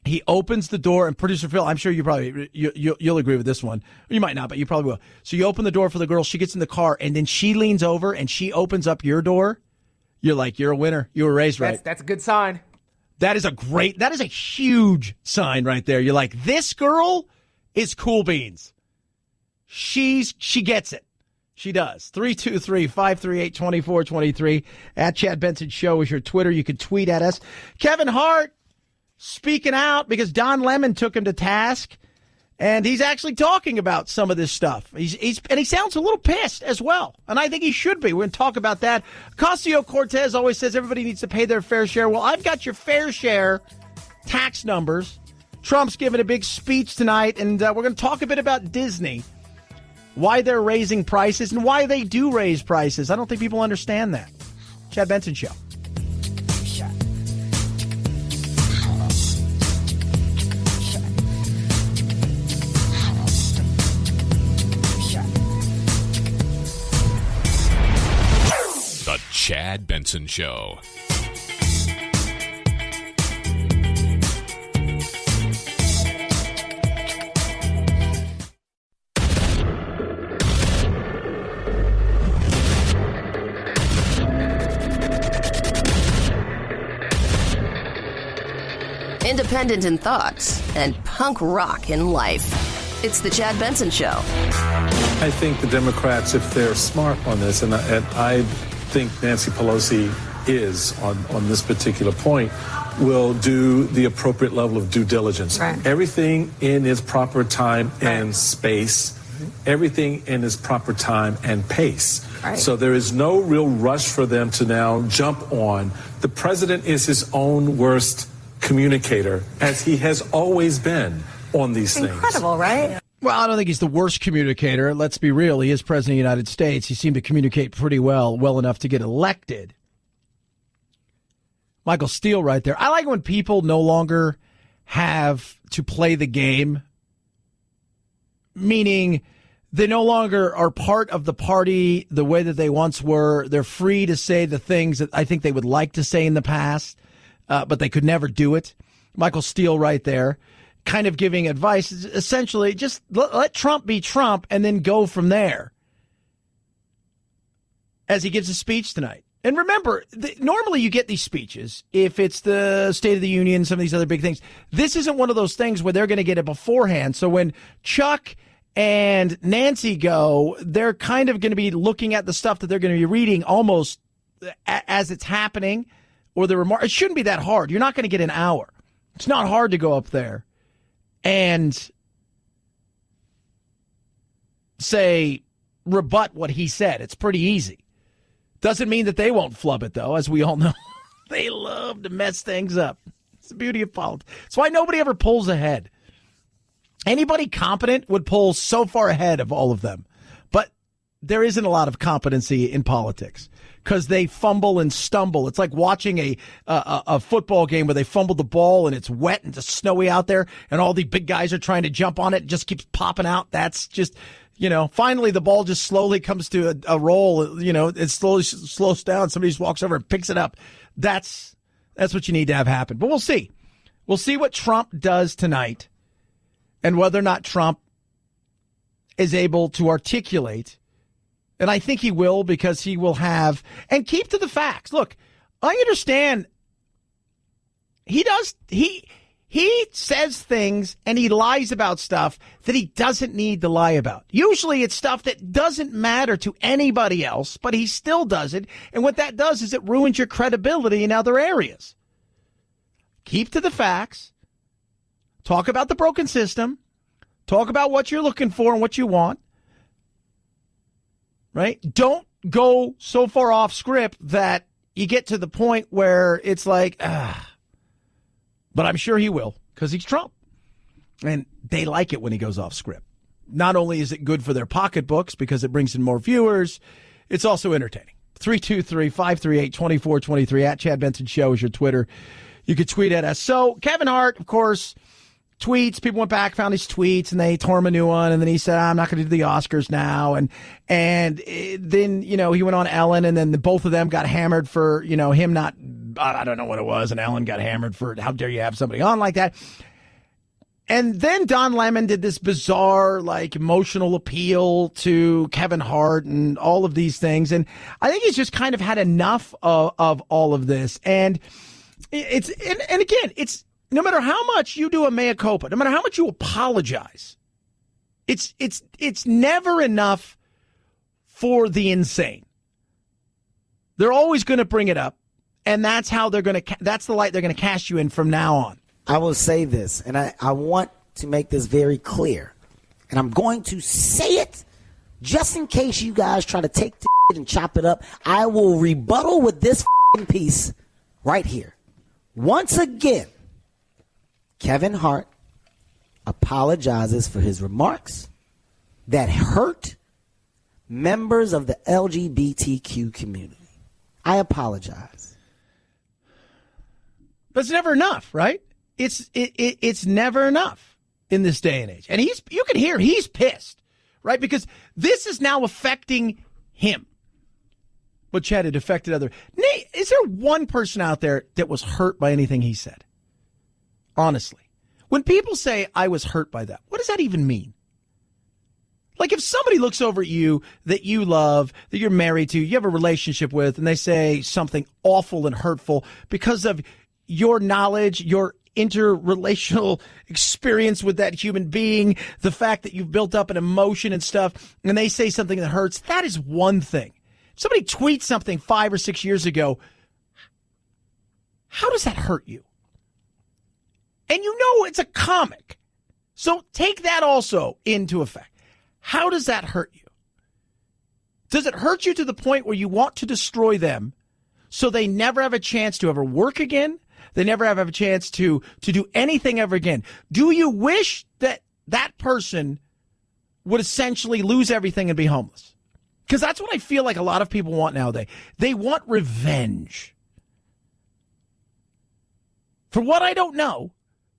he opens the door, and producer Phil, I'm sure you'll agree with this one. You might not, but you probably will. So you open the door for the girl, she gets in the car, and then she leans over and she opens up your door. You're like, you're a winner. You were raised right. That's a good sign. That is a huge sign right there. You're like, this girl is cool beans. She gets it. She does. 323-538-2423 at Chad Benson Show is your Twitter. You can tweet at us. Kevin Hart speaking out because Don Lemon took him to task, and he's actually talking about some of this stuff. And he sounds a little pissed as well, and I think he should be. We're going to talk about that. Ocasio-Cortez always says everybody needs to pay their fair share. Well, I've got your fair share tax numbers. Trump's giving a big speech tonight, and we're going to talk a bit about Disney, why they're raising prices and why they do raise prices. I don't think people understand that. Chad Benson Show. The Chad Benson Show. Independent in thoughts and punk rock in life. It's the Chad Benson Show. I think the Democrats, if they're smart on this, and I think Nancy Pelosi is on this particular point, will do the appropriate level of due diligence. Right. Everything in its proper time and space. Everything in its proper time and pace. Right. So there is no real rush for them to now jump on. The president is his own worst communicator, as he has always been on these things. Incredible, right? Well, I don't think he's the worst communicator. Let's be real. He is president of the United States. He seemed to communicate pretty well enough to get elected. Michael Steele right there. I like when people no longer have to play the game, meaning they no longer are part of the party the way that they once were. They're free to say the things that I think they would like to say in the past, but they could never do it. Michael Steele right there, kind of giving advice, essentially just let Trump be Trump and then go from there as he gives a speech tonight. And remember, normally you get these speeches if it's the State of the Union, some of these other big things. This isn't one of those things where they're going to get it beforehand. So when Chuck and Nancy go, they're kind of going to be looking at the stuff that they're going to be reading almost as it's happening, or the remark. It shouldn't be that hard. You're not going to get an hour. It's not hard to go up there and say, rebut what he said. It's pretty easy. Doesn't mean that they won't flub it, though, as we all know. They love to mess things up. It's the beauty of politics. It's why nobody ever pulls ahead. Anybody competent would pull so far ahead of all of them. But there isn't a lot of competency in politics because they fumble and stumble. It's like watching a football game where they fumble the ball and it's wet and it's snowy out there and all the big guys are trying to jump on it. It just keeps popping out. That's just, finally the ball just slowly comes to a roll. It slowly slows down. Somebody just walks over and picks it up. That's what you need to have happen. But we'll see. We'll see what Trump does tonight and whether or not Trump is able to articulate. And I think he will, because he will have, and keep to the facts. Look, I understand he says things and he lies about stuff that he doesn't need to lie about. Usually it's stuff that doesn't matter to anybody else, but he still does it. And what that does is it ruins your credibility in other areas. Keep to the facts. Talk about the broken system. Talk about what you're looking for and what you want. Right? Don't go so far off script that you get to the point where it's like, but I'm sure he will, because he's Trump. And they like it when he goes off script. Not only is it good for their pocketbooks because it brings in more viewers, it's also entertaining. 323-538-2423 at Chad Benson Show is your Twitter. You could tweet at us. So Kevin Hart, of course, tweets. People went back, found his tweets, and they tore him a new one. And then he said, I'm not going to do the Oscars now. And then, he went on Ellen, and then both of them got hammered for, him not, I don't know what it was. And Ellen got hammered for, how dare you have somebody on like that. And then Don Lemon did this bizarre, emotional appeal to Kevin Hart and all of these things. And I think he's just kind of had enough of all of this. And it's no matter how much you do a mea culpa, no matter how much you apologize, it's never enough for the insane. They're always going to bring it up, and that's how that's the light they're going to cast you in from now on. I will say this, and I want to make this very clear, and I'm going to say it just in case you guys try to take the shit and chop it up. I will rebuttal with this piece right here. Once again, Kevin Hart apologizes for his remarks that hurt members of the LGBTQ community. I apologize. But it's never enough, right? It's never enough in this day and age. And you can hear he's pissed, right? Because this is now affecting him. But Chad, it affected other. Nate, is there one person out there that was hurt by anything he said? Honestly, when people say I was hurt by that, what does that even mean? Like if somebody looks over at you that you love, that you're married to, you have a relationship with, and they say something awful and hurtful because of your knowledge, your interrelational experience with that human being, the fact that you've built up an emotion and stuff, and they say something that hurts, that is one thing. If somebody tweets something 5 or 6 years ago, how does that hurt you? And it's a comic. So take that also into effect. How does that hurt you? Does it hurt you to the point where you want to destroy them so they never have a chance to ever work again? They never have a chance to do anything ever again. Do you wish that that person would essentially lose everything and be homeless? Because that's what I feel like a lot of people want nowadays. They want revenge. For what I don't know,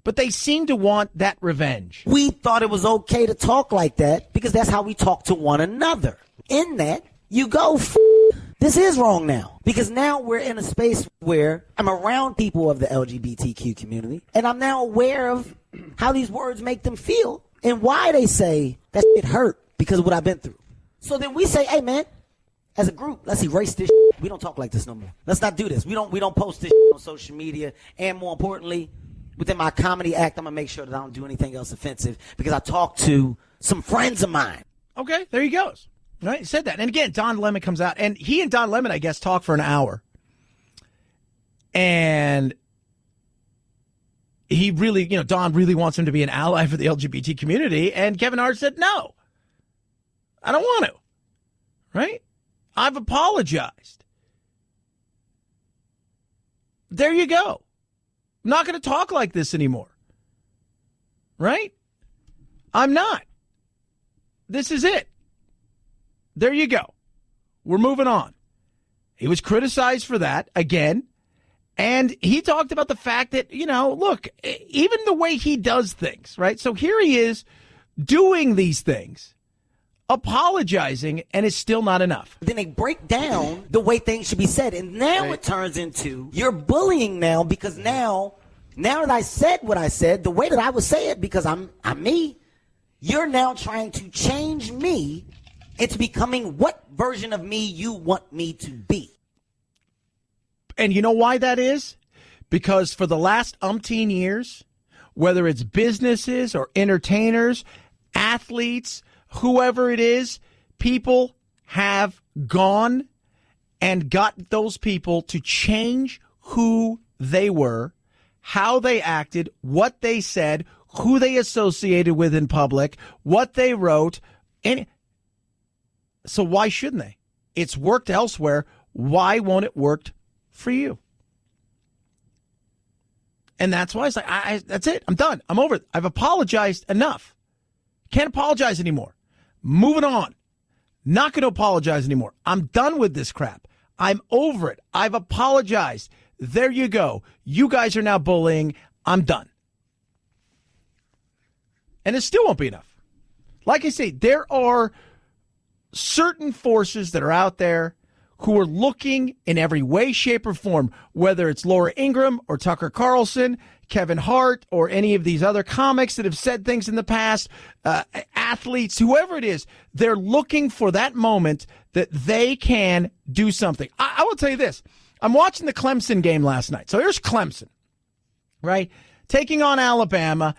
but they seem to want that revenge. We thought it was okay to talk like that because that's how we talk to one another. In that, you go, this is wrong now. Because now we're in a space where I'm around people of the LGBTQ community, and I'm now aware of how these words make them feel and why they say that shit hurt because of what I've been through. So then we say, hey, man, as a group, let's erase this shit. We don't talk like this no more. Let's not do this. We don't post this shit on social media. And more importantly, within my comedy act, I'm going to make sure that I don't do anything else offensive because I talked to some friends of mine. Okay, there he goes. Right, he said that. And again, Don Lemon comes out, and he and Don Lemon, I guess, talk for an hour. And he really, Don really wants him to be an ally for the LGBT community. And Kevin Hart said, no, I don't want to. Right? I've apologized. There you go. I'm not going to talk like this anymore. Right? I'm not. This is it. There you go. We're moving on. He was criticized for that again. And he talked about the fact that, look, even the way he does things, right? So here he is doing these things, apologizing, and it's still not enough. Then they break down the way things should be said. And now it turns into you're bullying now because now that I said what I said, the way that I would say it because I'm me, you're now trying to change me into becoming what version of me you want me to be. And you know why that is? Because for the last umpteen years, whether it's businesses or entertainers, athletes, whoever it is, people have gone and got those people to change who they were, how they acted, what they said, who they associated with in public, what they wrote. And so why shouldn't they? It's worked elsewhere. Why won't it work for you? And that's why it's like, that's it. I'm done. I'm over it. I've apologized enough. Can't apologize anymore. Moving on. Not going to apologize anymore. I'm done with this crap. I'm over it. I've apologized. There you go. You guys are now bullying. I'm done. And it still won't be enough. Like I say, there are certain forces that are out there who are looking in every way, shape, or form, whether it's Laura Ingraham or Tucker Carlson, Kevin Hart, or any of these other comics that have said things in the past, athletes, whoever it is, they're looking for that moment that they can do something. I will tell you this. I'm watching the Clemson game last night. So here's Clemson, right? Taking on Alabama,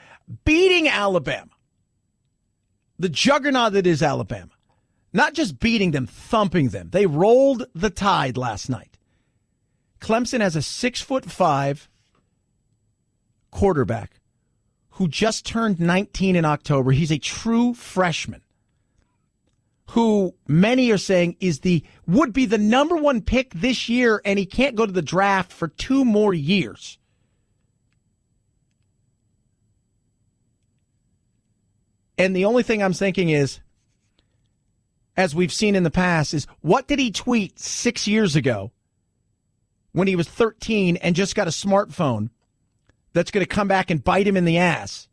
beating Alabama. The juggernaut that is Alabama. Not just beating them, thumping them. They rolled the Tide last night. Clemson has a 6'5" quarterback who just turned 19 in October. He's a true freshman who many are saying would be the number one pick this year, and he can't go to the draft for 2 more years. And the only thing I'm thinking is, as we've seen in the past, is what did he tweet 6 years ago when he was 13 and just got a smartphone that's going to come back and bite him in the ass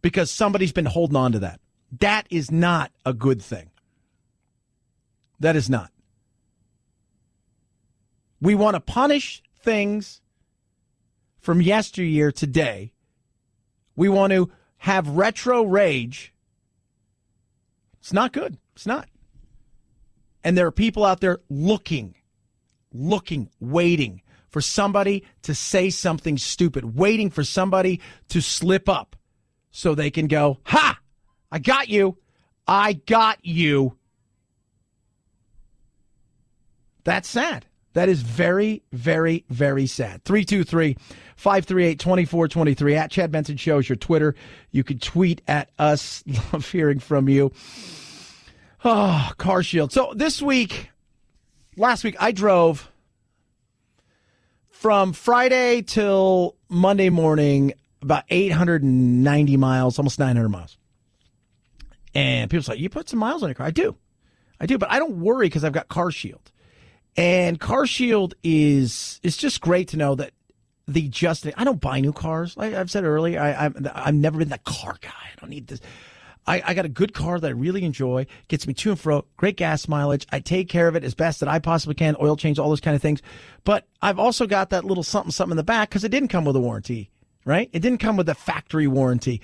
because somebody's been holding on to that? That is not a good thing. That is not. We want to punish things from yesteryear today. We want to have retro rage. It's not good. It's not. And there are people out there looking, waiting for somebody to say something stupid, waiting for somebody to slip up so they can go, ha, I got you. I got you. That's sad. That is very, very, very sad. 323-538-2423 at Chad Benson Show is your Twitter. You can tweet at us. Love hearing from you. Oh, Car Shield. So last week, I drove from Friday till Monday morning about 890 miles, almost 900 miles. And people say, you put some miles on your car. I do, but I don't worry because I've got Car Shield. And Car Shield it's just great to know that I don't buy new cars. Like I've said earlier, I've never been that car guy. I don't need this. I got a good car that I really enjoy, gets me to and fro, great gas mileage. I take care of it as best that I possibly can, oil change, all those kind of things. But I've also got that little something in the back because it didn't come with a warranty, right? It didn't come with a factory warranty.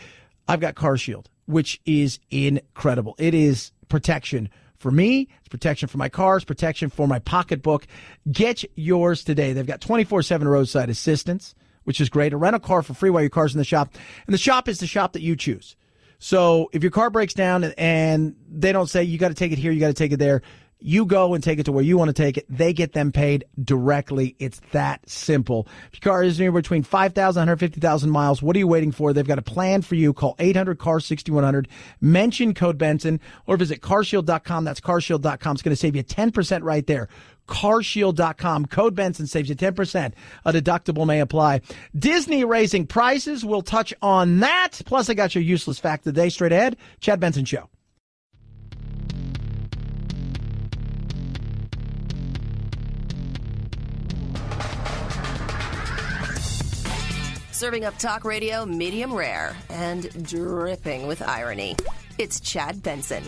I've got Car Shield, which is incredible. It is protection for me. It's protection for my car. It's protection for my pocketbook. Get yours today. They've got 24/7 roadside assistance, which is great. A rental car for free while your car's in the shop. And the shop is the shop that you choose. So if your car breaks down and they don't say you got to take it here, you got to take it there, You go and take it to where you want to take it. They get them paid directly. It's that simple. If your car is anywhere between 5,000 and 150,000 miles, what are you waiting for? They've got a plan for you. Call 800-CAR-6100. Mention code Benson or visit carshield.com. That's carshield.com. It's going to save you 10% right there. carshield.com. Code Benson saves you 10%. A deductible may apply. Disney raising prices. We'll touch on that. Plus, I got your useless fact of the day straight ahead. Chad Benson Show. Serving up talk radio medium rare and dripping with irony. It's Chad Benson.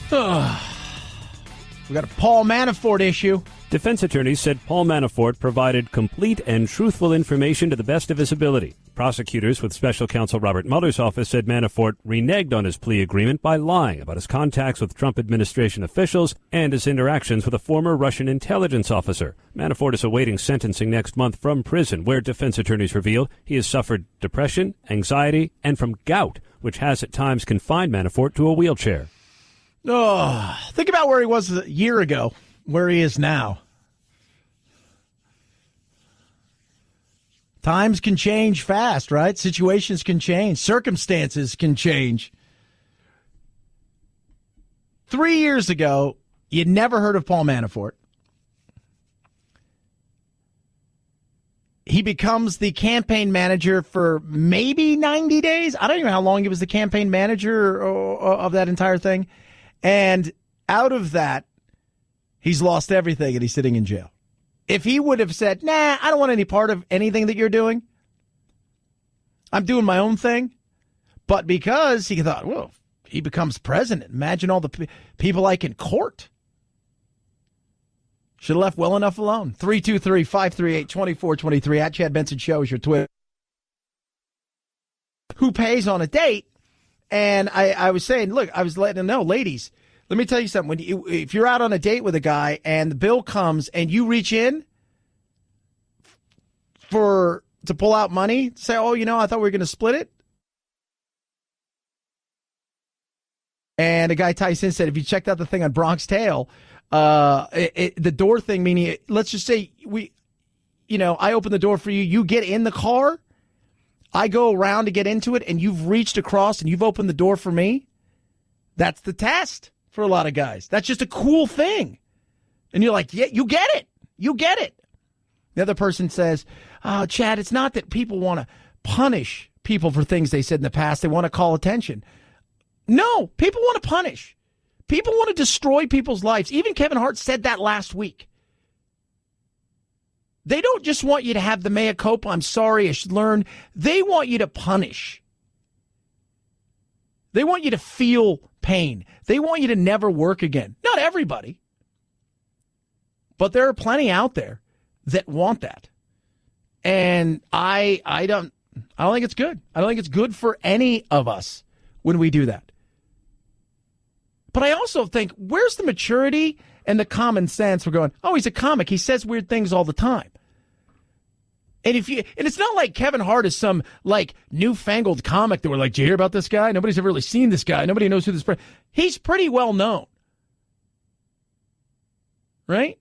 We got a Paul Manafort issue. Defense attorneys said Paul Manafort provided complete and truthful information to the best of his ability. Prosecutors with Special Counsel Robert Mueller's office said Manafort reneged on his plea agreement by lying about his contacts with Trump administration officials and his interactions with a former Russian intelligence officer. Manafort is awaiting sentencing next month from prison, where defense attorneys reveal he has suffered depression, anxiety, and from gout, which has at times confined Manafort to a wheelchair. Oh, think about where he was a year ago, where he is now. Times can change fast, right? Situations can change. Circumstances can change. 3 years ago, you'd never heard of Paul Manafort. He becomes the campaign manager for maybe 90 days. I don't even know how long he was the campaign manager of that entire thing. And out of that, he's lost everything and he's sitting in jail. If he would have said, nah, I don't want any part of anything that you're doing. I'm doing my own thing. But because he thought, well, he becomes president. Imagine all the people I can court. Should have left well enough alone. 323-538-2423 at Chad Benson Show is your Twitter. Who pays on a date? And I was saying, look, I was letting them know, ladies, let me tell you something. If you're out on a date with a guy and the bill comes and you reach in to pull out money, say, oh, I thought we were going to split it. And a guy Tyson said, if you checked out the thing on Bronx Tale, the door thing, meaning, let's just say I open the door for you, you get in the car, I go around to get into it, and you've reached across and you've opened the door for me. That's the test for a lot of guys. That's just a cool thing. And you're like, yeah, you get it. You get it. The other person says, oh, Chad, it's not that people want to punish people for things they said in the past. They want to call attention. No, people want to punish. People want to destroy people's lives. Even Kevin Hart said that last week. They don't just want you to have the mea culpa, I'm sorry, I should learn. They want you to punish. They want you to feel pain. They want you to never work again. Not everybody. But there are plenty out there that want that. And I don't think it's good. I don't think it's good for any of us when we do that. But I also think, where's the maturity and the common sense? We're going, oh, he's a comic. He says weird things all the time. And it's not like Kevin Hart is some newfangled comic that we're like, did you hear about this guy? Nobody's ever really seen this guy. Nobody knows who this person. He's pretty well known. Right?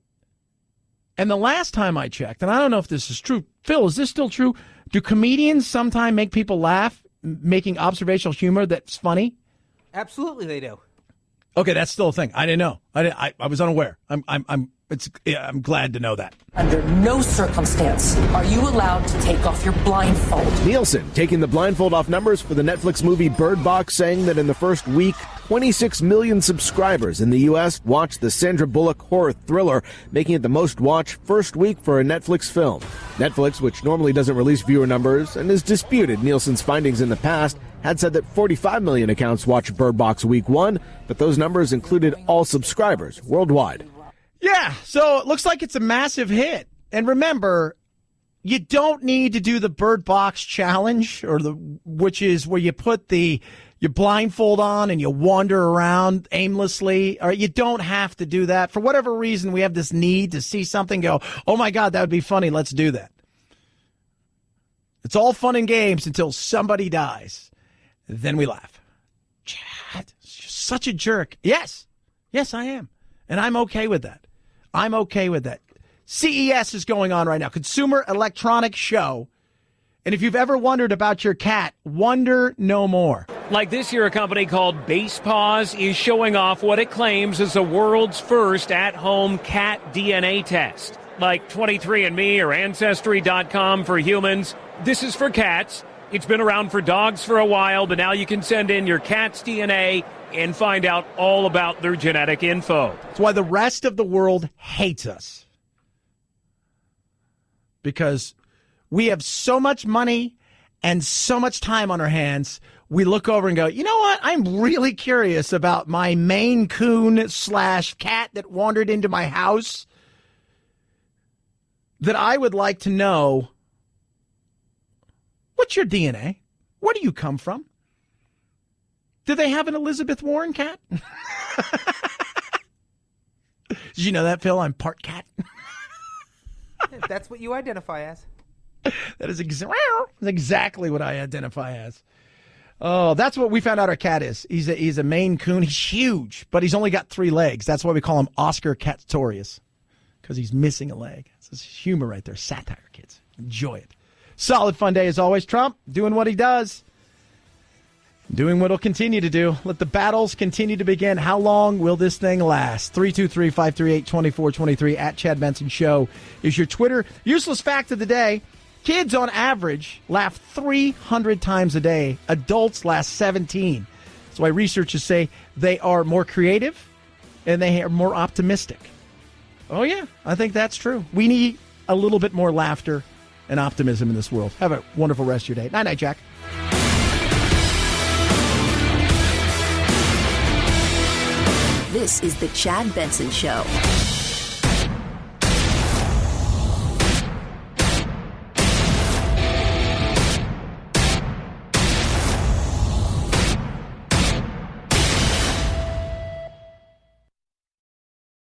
And the last time I checked, and I don't know if this is true. Phil, is this still true? Do comedians sometimes make people laugh, making observational humor that's funny? Absolutely they do. Okay, that's still a thing. I didn't know. I was unaware. I'm glad to know that. Under no circumstance are you allowed to take off your blindfold. Nielsen taking the blindfold off numbers for the Netflix movie Bird Box, saying that in the first week, 26 million subscribers in the U.S. watched the Sandra Bullock horror thriller, making it the most watched first week for a Netflix film. Netflix, which normally doesn't release viewer numbers and has disputed Nielsen's findings in the past, had said that 45 million accounts watched Bird Box week one, but those numbers included all subscribers worldwide. Yeah, so it looks like it's a massive hit. And remember, you don't need to do the Bird Box challenge, which is where you put your blindfold on and you wander around aimlessly. Or you don't have to do that. For whatever reason, we have this need to see something, go, oh my God, that would be funny. Let's do that. It's all fun and games until somebody dies. Then we laugh. Chad, you're such a jerk. Yes. Yes, I am. And I'm okay with that. I'm okay with that. CES is going on right now, Consumer Electronics Show. And if you've ever wondered about your cat, wonder no more. Like this year, a company called Base Paws is showing off what it claims is the world's first at-home cat DNA test. Like 23andMe or Ancestry.com for humans, this is for cats. It's been around for dogs for a while, but now you can send in your cat's DNA and find out all about their genetic info. That's why the rest of the world hates us. Because we have so much money and so much time on our hands, we look over and go, you know what? I'm really curious about my Maine Coon / cat that wandered into my house, that I would like to know, what's your DNA? Where do you come from? Do they have an Elizabeth Warren cat? Did you know that, Phil? I'm part cat. That's what you identify as. That is exactly what I identify as. Oh, that's what we found out our cat is. He's a Maine Coon. He's huge, but he's only got 3 legs. That's why we call him Oscar Catorius, because he's missing a leg. This is humor right there. Satire, kids. Enjoy it. Solid fun day as always. Trump doing what he does. Doing what he'll continue to do. Let the battles continue to begin. How long will this thing last? 323-538-2423 at Chad Benson Show is your Twitter. Useless fact of the day. Kids on average laugh 300 times a day. Adults last 17. That's why researchers say they are more creative and they are more optimistic. Oh, yeah, I think that's true. We need a little bit more laughter and optimism in this world. Have a wonderful rest of your day. Night-night, Jack. This is the Chad Benson Show.